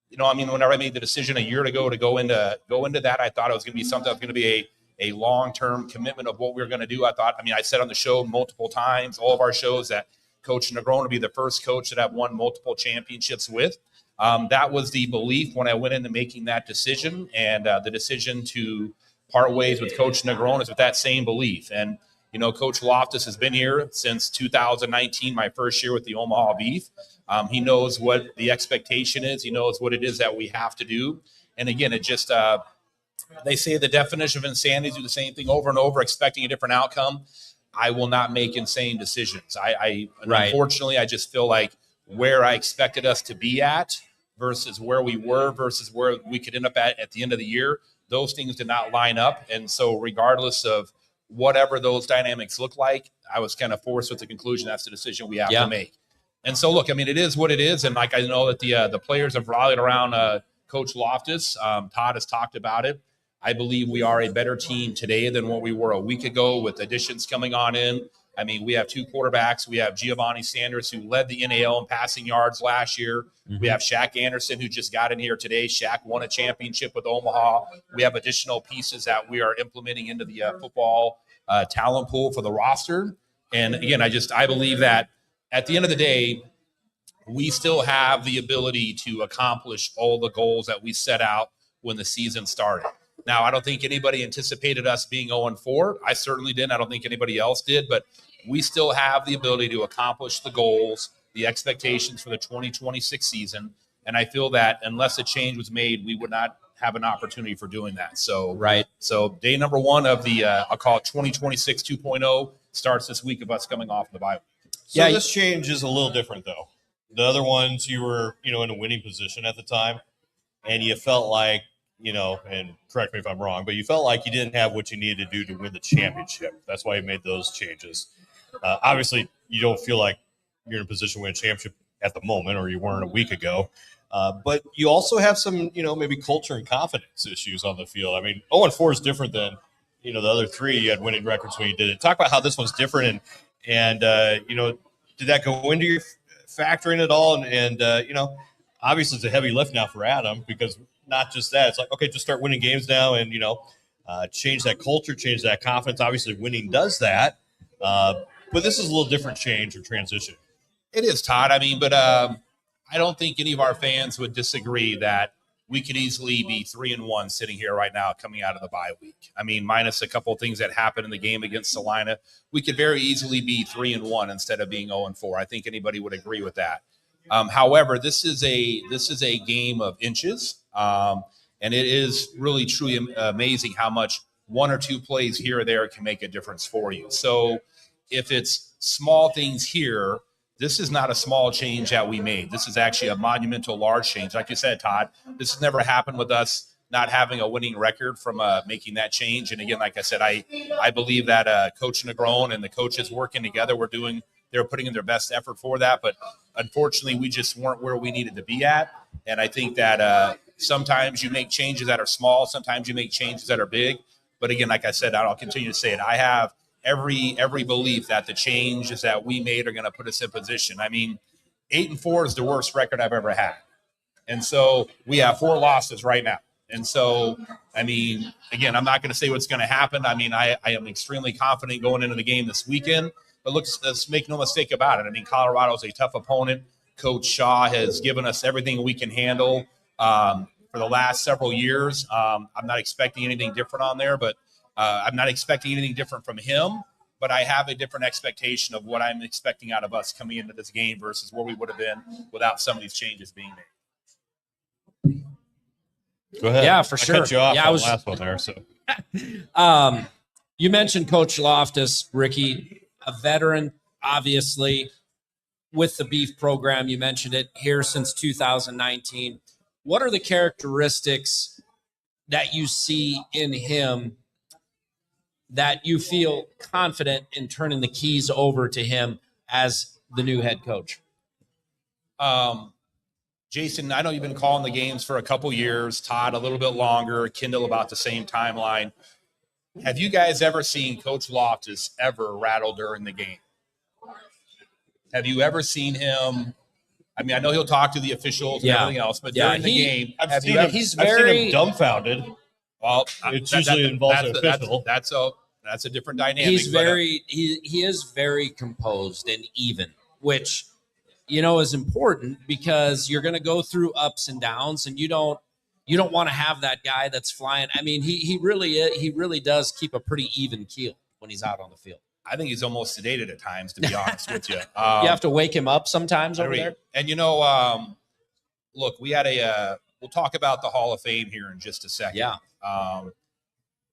You know, I mean, whenever I made the decision a year ago to go into that, I thought it was going to be something that was going to be a long-term commitment of what we were going to do. I said on the show multiple times, all of our shows, that Coach Negron would be the first coach that I've won multiple championships with. That was the belief when I went into making that decision, and the decision to part ways with Coach Negron is with that same belief. And, you know, Coach Loftis has been here since 2019, my first year with the Omaha Beef. He knows what the expectation is. He knows what it is that we have to do. And again, it just, they say the definition of insanity is do the same thing over and over, expecting a different outcome. I will not make insane decisions. Right. Unfortunately, I just feel like where I expected us to be at versus where we were versus where we could end up at the end of the year, those things did not line up. And so regardless of whatever those dynamics look like, I was kind of forced with the conclusion that's the decision we have to make. And so, look, I mean, it is what it is. And like, I know that the players have rallied around Coach Loftis. Todd has talked about it. I believe we are a better team today than what we were a week ago with additions coming on in. I mean, we have 2 quarterbacks. We have Giovanni Sanders, who led the NAL in passing yards last year. Mm-hmm. We have Shaq Anderson, who just got in here today. Shaq won a championship with Omaha. We have additional pieces that we are implementing into the football talent pool for the roster. And again, I believe that at the end of the day, we still have the ability to accomplish all the goals that we set out when the season started. Now, I don't think anybody anticipated us being 0-4. I certainly didn't. I don't think anybody else did. But we still have the ability to accomplish the goals, the expectations for the 2026 season. And I feel that unless a change was made, we would not have an opportunity for doing that. So, So day number 1 of the, I'll call it 2026 2.0, starts this week of us coming off the bye week. So this change is a little different, though. The other ones, you were, in a winning position at the time, and you felt like, and correct me if I'm wrong, but you felt like you didn't have what you needed to do to win the championship. That's why you made those changes. Obviously, you don't feel like you're in a position to win a championship at the moment, or you weren't a week ago. But you also have some, maybe culture and confidence issues on the field. I mean, 0-4 is different than, the other 3 you had winning records when you did it. Talk about how this one's different, and did that go into your factoring at all? And obviously it's a heavy lift now for Adam, because not just that, it's like, okay, just start winning games now and, change that culture, change that confidence. Obviously winning does that. But this is a little different change or transition. It is, Todd. I mean, but I don't think any of our fans would disagree that we could easily be 3-1 sitting here right now coming out of the bye week. I mean, minus a couple of things that happened in the game against Salina, we could very easily be 3-1 instead of being 0-4. I think anybody would agree with that. However, this is a game of inches, and it is really truly amazing how much 1 or 2 plays here or there can make a difference for you. So if it's small things here, this is not a small change that we made. This is actually a monumental large change. Like you said, Todd, this has never happened with us not having a winning record from making that change. And again, like I said, I believe that Coach Negron and the coaches working together, they're they were putting in their best effort for that. But unfortunately, we just weren't where we needed to be at. And I think that sometimes you make changes that are small. Sometimes you make changes that are big. But again, like I said, I'll continue to say it. I have every belief that the changes that we made are going to put us in position. I mean, 8-4 is the worst record I've ever had. And so we have 4 losses right now. And so, I mean, again, I'm not going to say what's going to happen. I mean, I am extremely confident going into the game this weekend. But let's make no mistake about it. I mean, Colorado is a tough opponent. Coach Shaw has given us everything we can handle for the last several years. I'm not expecting anything different on there, but I'm not expecting anything different from him. But I have a different expectation of what I'm expecting out of us coming into this game versus where we would have been without some of these changes being made. Go ahead. Yeah, for sure. I cut you off yeah, on the last one there. So, you mentioned Coach Loftis, Ricky, a veteran, obviously, with the beef program. You mentioned it here since 2019. What are the characteristics that you see in him that you feel confident in turning the keys over to him as the new head coach? Jason, I know you've been calling the games for a couple years. Todd, a little bit longer. Kendall, about the same timeline. Have you guys ever seen Coach Loftis ever rattle during the game? Have you ever seen him? I mean, I know he'll talk to the officials and everything else, but during the game, I've seen him dumbfounded. Well, it usually involves an official. That's a different dynamic. He's he is very composed and even, which is important because you're going to go through ups and downs, and you don't want to have that guy that's flying. I mean, he really does keep a pretty even keel when he's out on the field. I think he's almost sedated at times, to be honest with you. You have to wake him up sometimes over there. And look, we had we'll talk about the Hall of Fame here in just a second. Yeah.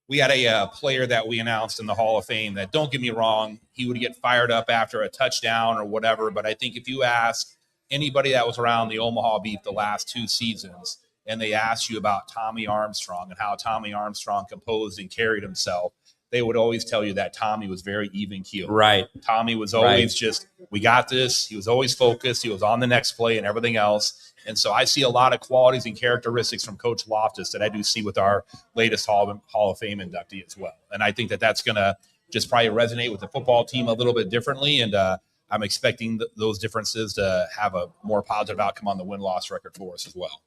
We had a player that we announced in the Hall of Fame that, don't get me wrong, he would get fired up after a touchdown or whatever. But I think if you ask anybody that was around the Omaha Beef the last 2 seasons, and they asked you about Tommy Armstrong and how Tommy Armstrong composed and carried himself, they would always tell you that Tommy was very even keeled. Right. Tommy was always just, we got this. He was always focused. He was on the next play and everything else. And so I see a lot of qualities and characteristics from Coach Loftis that I do see with our latest Hall of Fame inductee as well. And I think that that's going to just probably resonate with the football team a little bit differently. And I'm expecting those differences to have a more positive outcome on the win-loss record for us as well.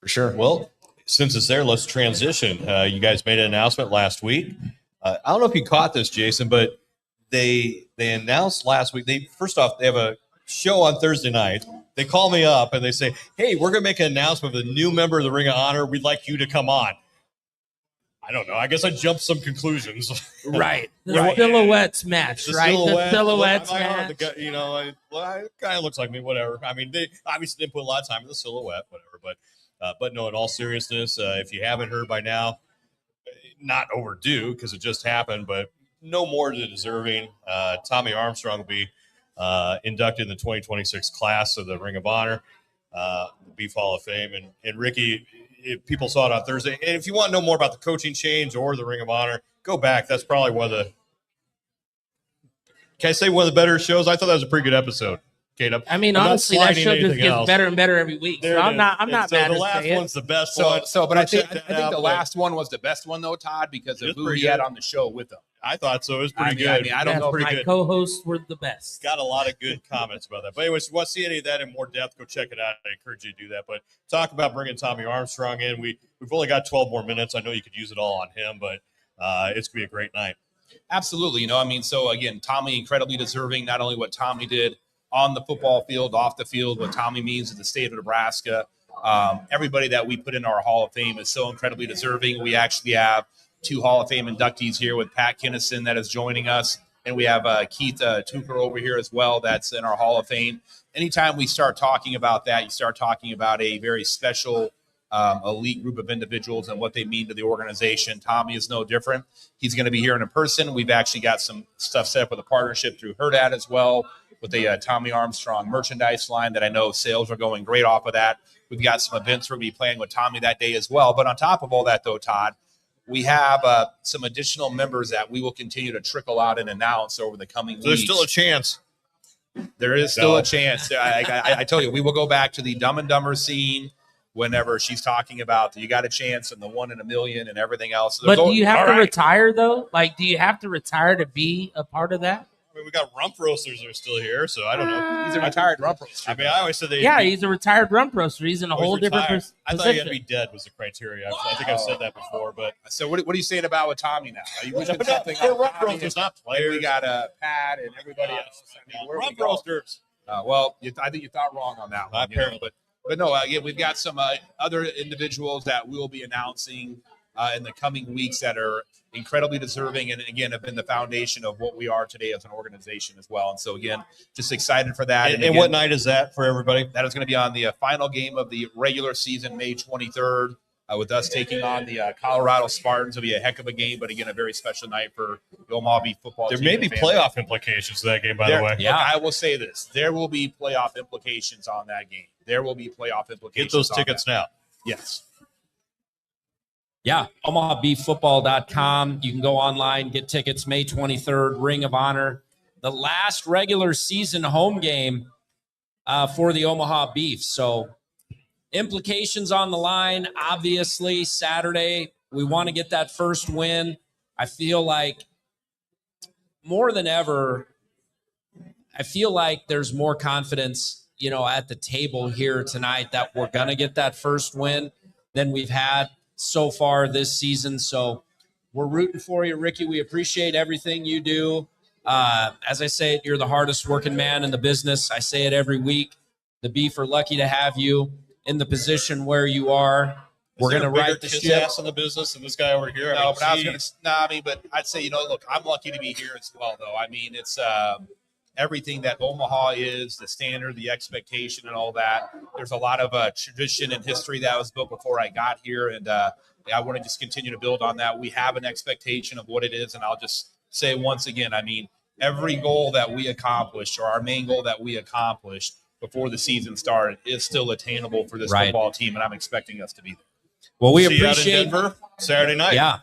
For sure. Well, since it's there, let's transition. You guys made an announcement last week. I don't know if you caught this, Jason, but they announced last week. First off, they have a show on Thursday night. They call me up and they say, "Hey, we're going to make an announcement of a new member of the Ring of Honor. We'd like you to come on." I don't know. I guess I jumped some conclusions. Right. The silhouettes match, right? The silhouettes match. It kind of looks like me, whatever. I mean, they obviously didn't put a lot of time in the silhouette, whatever. But no, in all seriousness, if you haven't heard by now, not overdue because it just happened, but no more than deserving. Tommy Armstrong will be inducted in the 2026 class of the Ring of Honor, the Beef Hall of Fame. And Ricky, if people saw it on Thursday, and if you want to know more about the coaching change or the Ring of Honor, go back. That's probably one of the – can I say one of the better shows? I thought that was a pretty good episode. K-Dub. I mean, honestly, that show just gets better and better every week. So I'm not mad at it. The last one's the best one. But I think the last one was the best one, though, Todd, because of who he had on the show with him. I thought so. It was pretty good. I mean, I don't know. My co-hosts were the best. Got a lot of good comments about that. But anyways, if you want to see any of that in more depth, go check it out. I encourage you to do that. But talk about bringing Tommy Armstrong in. We've only got 12 more minutes. I know you could use it all on him, but it's going to be a great night. Absolutely. So, again, Tommy, incredibly deserving, not only what Tommy did on the football field, off the field, what Tommy means to the state of Nebraska. Everybody that we put in our Hall of Fame is so incredibly deserving. We actually have 2 Hall of Fame inductees here with Pat Kinnison that is joining us, and we have Keith Tucker over here as well that's in our Hall of Fame. Anytime we start talking about that, you start talking about a very special elite group of individuals and what they mean to the organization. Tommy is no different. He's going to be here in person. We've actually got some stuff set up with a partnership through Herdad as well, with the Tommy Armstrong merchandise line that I know sales are going great off of that. We've got some events we're going to be playing with Tommy that day as well. But on top of all that, though, Todd, we have some additional members that we will continue to trickle out and announce over the coming weeks. There's still a chance. There is still a chance. I tell you, we will go back to the Dumb and Dumber scene whenever she's talking about you got a chance and the 1 in a million and everything else. But do you have to retire, though? Like, do you have to retire to be a part of that? I mean, we got rump roasters are still here, so I don't know. He's a retired rump roaster. I mean, I always said he's a retired rump roaster. He's in a whole different position. I thought he had to be dead was the criteria. I think I've said that before. But so what are you saying about with Tommy now? Are you wishing But something they're on rump Tommy? roasters, not players. We got Pat and everybody else. I mean, where Rump roasters. I think you thought wrong on that one. Apparently. But no, again, we've got some other individuals that we'll be announcing in the coming weeks that are incredibly deserving and, again, have been the foundation of what we are today as an organization as well. And so, again, just excited for that. And what night is that for everybody? That is going to be on the final game of the regular season, May 23rd, with us taking on the Colorado Spartans. It'll be a heck of a game, but, again, a very special night for the Omaha Beef football team. There may be playoff implications to that game, by the way. Yeah, I will say this. There will be playoff implications on that game. There will be playoff implications. Get those tickets now. Yes. Yeah, OmahaBeefFootball.com. You can go online, get tickets May 23rd, Ring of Honor. The last regular season home game for the Omaha Beef. So implications on the line, obviously, Saturday. We want to get that first win. I feel like more than ever, I feel like there's more confidence, at the table here tonight that we're going to get that first win than we've had so far this season. So we're rooting for you, Ricky. We appreciate everything you do. As I say, you're the hardest working man in the business. I say it every week. The Beef are lucky to have you in the position where you are. We're going to right the ship. Ass in the business and this guy over here. No, but I was going to. But I'd say, look, I'm lucky to be here as well, though. I mean, it's everything that Omaha is, the standard, the expectation, and all that. There's a lot of tradition and history that was built before I got here, and I want to just continue to build on that. We have an expectation of what it is, and I'll just say once again, I mean, every goal that we accomplished, or our main goal that we accomplished before the season started, is still attainable for this football team, and I'm expecting us to be there. Well, we See you out in appreciate Denver Saturday night. Yeah.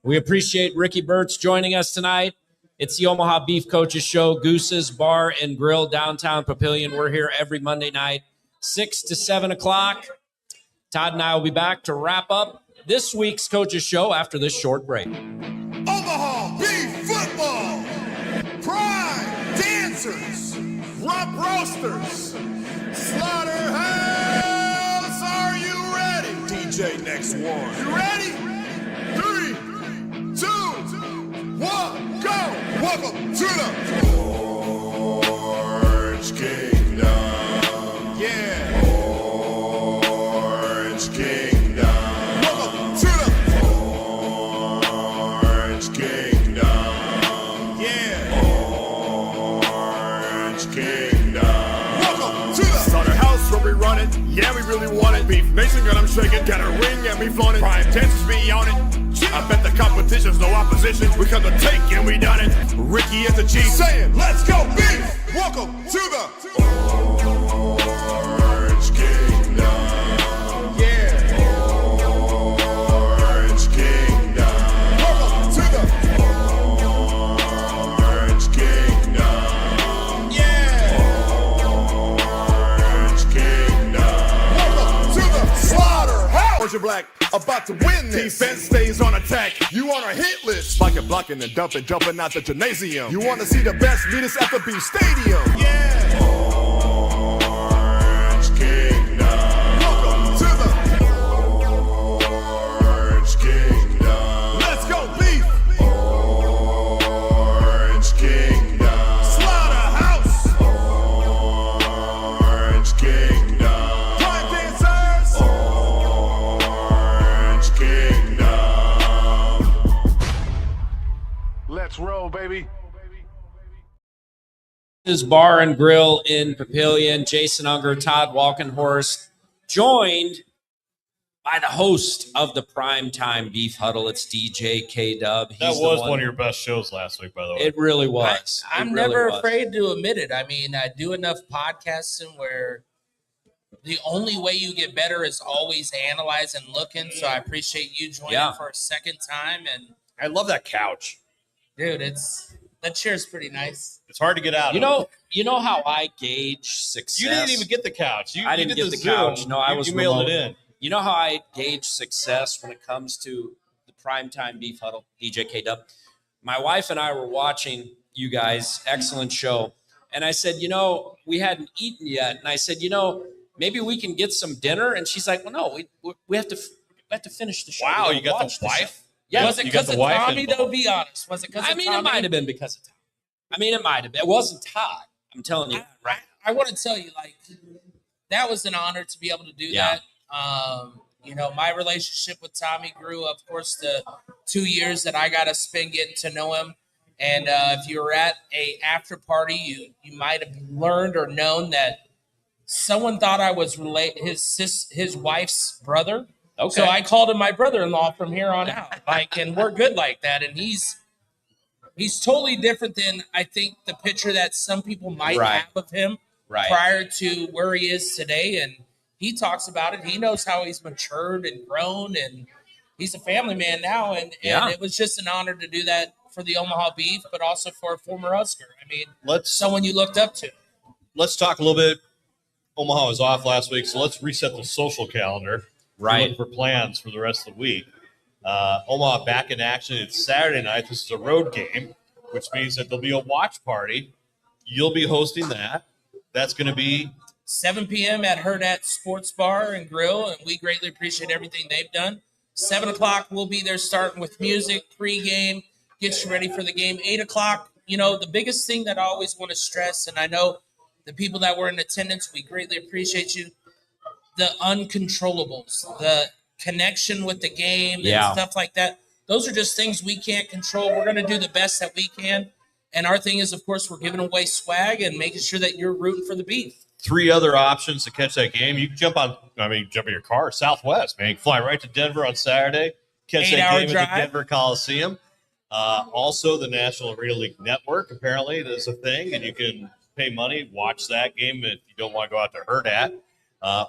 We appreciate Ricky Burtz joining us tonight. It's the Omaha Beef Coaches Show, GOOSE'S Bar and Grill, downtown Papillion. We're here every Monday night, 6 to 7 o'clock. Todd and I will be back to wrap up this week's Coaches Show after this short break. Omaha Beef Football, Prime Dancers, Rump Roasters, Slaughterhouse, are you ready? DJ next one. You ready? 3, 2, 1, go! Welcome to the Orange Kingdom. Yeah. Orange Kingdom. Welcome to the Orange Kingdom. Yeah. Orange Kingdom. Welcome to the Slaughterhouse where we run it. Yeah, we really want it. Beef Nation gun, I'm shaking. Got a ring and we flown it. Prime Dancers be on it. I bet the competition's no opposition. We come to take and we done it. Ricky is the chief saying, let's go Beef. Welcome to the Orange Kingdom. Yeah. Orange Kingdom. Welcome to the Orange Kingdom. Yeah. Orange Kingdom. Welcome to the Slaughterhouse. Orange and Black about to win this. Defense stays on attack. You on our hit list. Blocking, blocking, and dumping, jumping out the gymnasium. You want to see the best meet us at the Beef Stadium. Yeah. Orange Kingdom. Welcome to the Orange Kingdom. Let's go Beef. Orange Kingdom. Slaughterhouse. Orange Kingdom. Prime Dancers. Orange Kingdom. Let's roll, baby. His Bar and Grill in Papillion. Jason Unger, Todd Walkenhorst, joined by the host of the Primetime Beef Huddle. It's DJ K DuB. That was one of your best shows last week, by the way. It really was. I'm never afraid to admit it. I mean, I do enough podcasting where the only way you get better is always analyzing, looking. So I appreciate you joining for a second time. And I love that couch. Dude, it's That chair's pretty nice. It's hard to get out. You know how I gauge success. You didn't even get the couch. I didn't get the couch. No, I was you mailed remote. it in. You know how I gauge success when it comes to the primetime beef huddle, DJ K DuB. My wife and I were watching you guys, excellent show. And I said, we hadn't eaten yet. And I said, maybe we can get some dinner. And she's like, well, no, we have to finish the show. Wow, you got the wife? Yeah. Was it because of Tommy, though? Be honest. Was it because of Tommy? It might have been because of Tommy. It might have been. It wasn't Todd. I'm telling you. Right. I want to tell you, that was an honor to be able to do that. My relationship with Tommy grew, of course, the 2 years that I got to spend getting to know him. And if you were at a after party, you might have learned or known that someone thought I was his wife's brother. Okay. So I called him my brother-in-law from here on out. And we're good like that. And he's totally different than I think the picture that some people might have of him prior to where he is today. And he talks about it. He knows how he's matured and grown, and he's a family man now. And it was just an honor to do that for the Omaha Beef, but also for a former Husker. Someone you looked up to. Let's talk a little bit. Omaha was off last week, so let's reset the social calendar. Right. For plans for the rest of the week. Omaha back in action. It's Saturday night. This is a road game, which means that there'll be a watch party. You'll be hosting that. That's going to be 7 p.m. at Hurdat Sports Bar and Grill, and we greatly appreciate everything they've done. 7 o'clock, we'll be there starting with music, pregame, get you ready for the game. 8 o'clock, the biggest thing that I always want to stress, and I know the people that were in attendance, we greatly appreciate you, the uncontrollables, the connection with the game and stuff like that. Those are just things we can't control. We're going to do the best that we can. And our thing is, of course, we're giving away swag and making sure that you're rooting for the Beef. 3 other options to catch that game. You can jump in your car, Southwest, man. You can fly right to Denver on Saturday, catch that game at the Denver Coliseum. Also, the National Radio League Network, apparently, is a thing, and you can pay money, watch that game if you don't want to go out to Hurdat.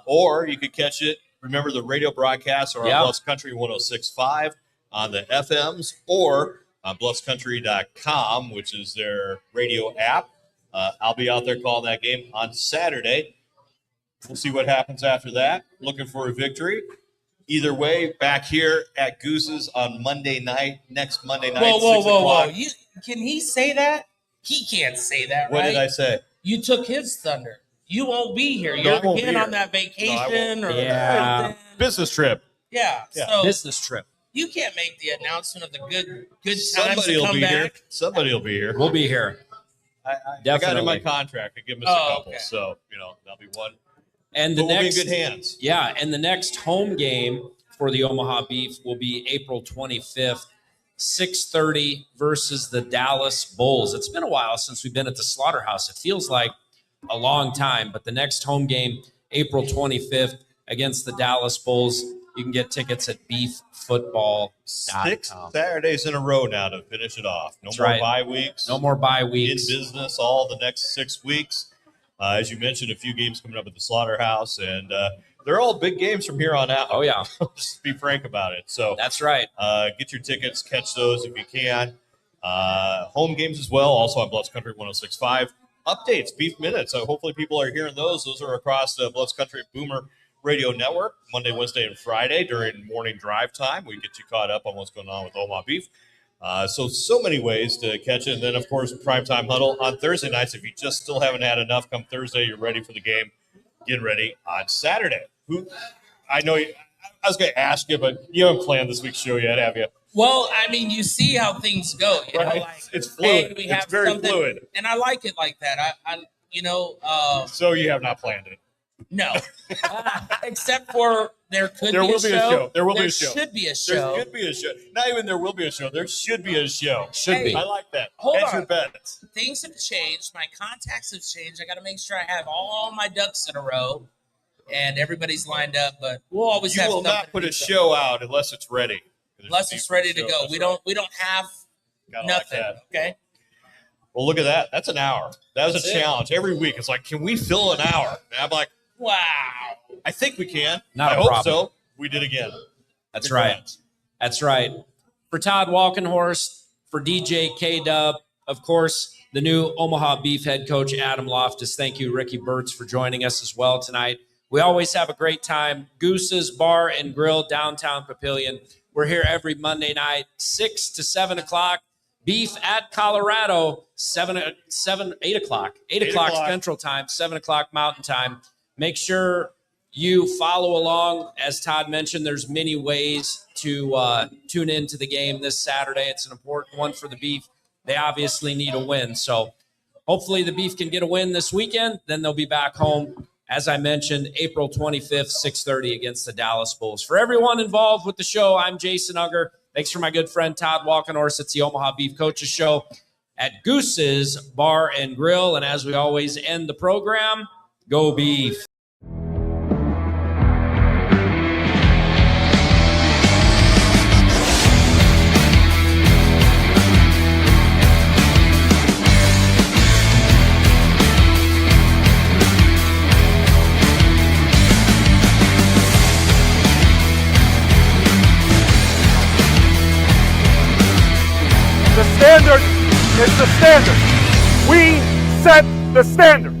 Or you could catch it, remember the radio broadcasts are on Bluffs Country 106.5 on the FMs or on bluffscountry.com, which is their radio app. I'll be out there calling that game on Saturday. We'll see what happens after that. Looking for a victory. Either way, back here at GOOSE'S on Monday night, next Monday night, 6 o'clock. Can he say that? He can't say that, What did I say? You took his thunder. You won't be here. You're again on that vacation or something. Business trip. Yeah. So business trip. You can't make the announcement of the good times Somebody to will come be back. here. Somebody will be here. We'll be here. I Definitely. got in my contract to give us a couple, okay. so that'll be one. And we'll be in good hands. Yeah, and the next home game for the Omaha Beef will be April 25th, 6:30 versus the Dallas Bulls. It's been a while since we've been at the Slaughterhouse. It feels like a long time, but the next home game, April 25th against the Dallas Bulls. You can get tickets at beeffootball.com. 6 Saturdays in a row now to finish it off. No more bye weeks. No more bye weeks. In business all the next 6 weeks. As you mentioned, a few games coming up at the Slaughterhouse, and they're all big games from here on out. Oh, yeah. Just be frank about it. So that's right. Get your tickets, catch those if you can. Home games as well, also on Bluffs Country 106.5. Updates, Beef Minutes. So hopefully people are hearing those. Those are across the Bluffs Country Boomer Radio Network, Monday, Wednesday, and Friday during morning drive time. We get you caught up on what's going on with Omaha Beef. So many ways to catch it. And then, of course, Primetime Huddle on Thursday nights. If you just still haven't had enough, come Thursday, you're ready for the game. Get ready on Saturday. I know I was going to ask you, but you haven't planned this week's show yet, have you? Well, I mean, you see how things go. You know, like, it's fluid. Hey, we have it's very something, fluid. and I like it like that. So you have not planned it? No, except for there will be a show. There will be There a show. should be a show. There should be a show. Not even there will be a show. There should be a show. Should be. I like that. Hold Hedge on. your bets. Things have changed. My contacts have changed. I got to make sure I have all my ducks in a row, and everybody's lined up. But we'll always You have will something not put to a do. show out unless it's ready. Unless it's ready to go. We don't have Gotta nothing. like that. Okay. Well, look at that. That's an hour. That was a challenge. Every week, it's like, can we fill an hour? And I'm like, wow. I think we can. Not I a hope problem. so. We did again. That's Congrats. right. That's right. For Todd Walkenhorst, for DJ K DuB, of course, the new Omaha Beef head coach, Adam Loftis. Thank you, Ricky Burtz, for joining us as well tonight. We always have a great time. Goose's Bar and Grill, downtown Papillion. We're here every Monday night, 6 to 7 o'clock. Beef at Colorado, 8 o'clock Central Time, 7 o'clock Mountain Time. Make sure you follow along. As Todd mentioned, there's many ways to tune into the game this Saturday. It's an important one for the Beef. They obviously need a win. So hopefully the Beef can get a win this weekend. Then they'll be back home, as I mentioned, April 25th, 6:30 against the Dallas Bulls. For everyone involved with the show, I'm Jason Unger. Thanks for my good friend Todd Walkenhorst. It's the Omaha Beef Coaches Show at Goose's Bar and Grill. And as we always end the program, go Beef. The standard is the standard. We set the standard.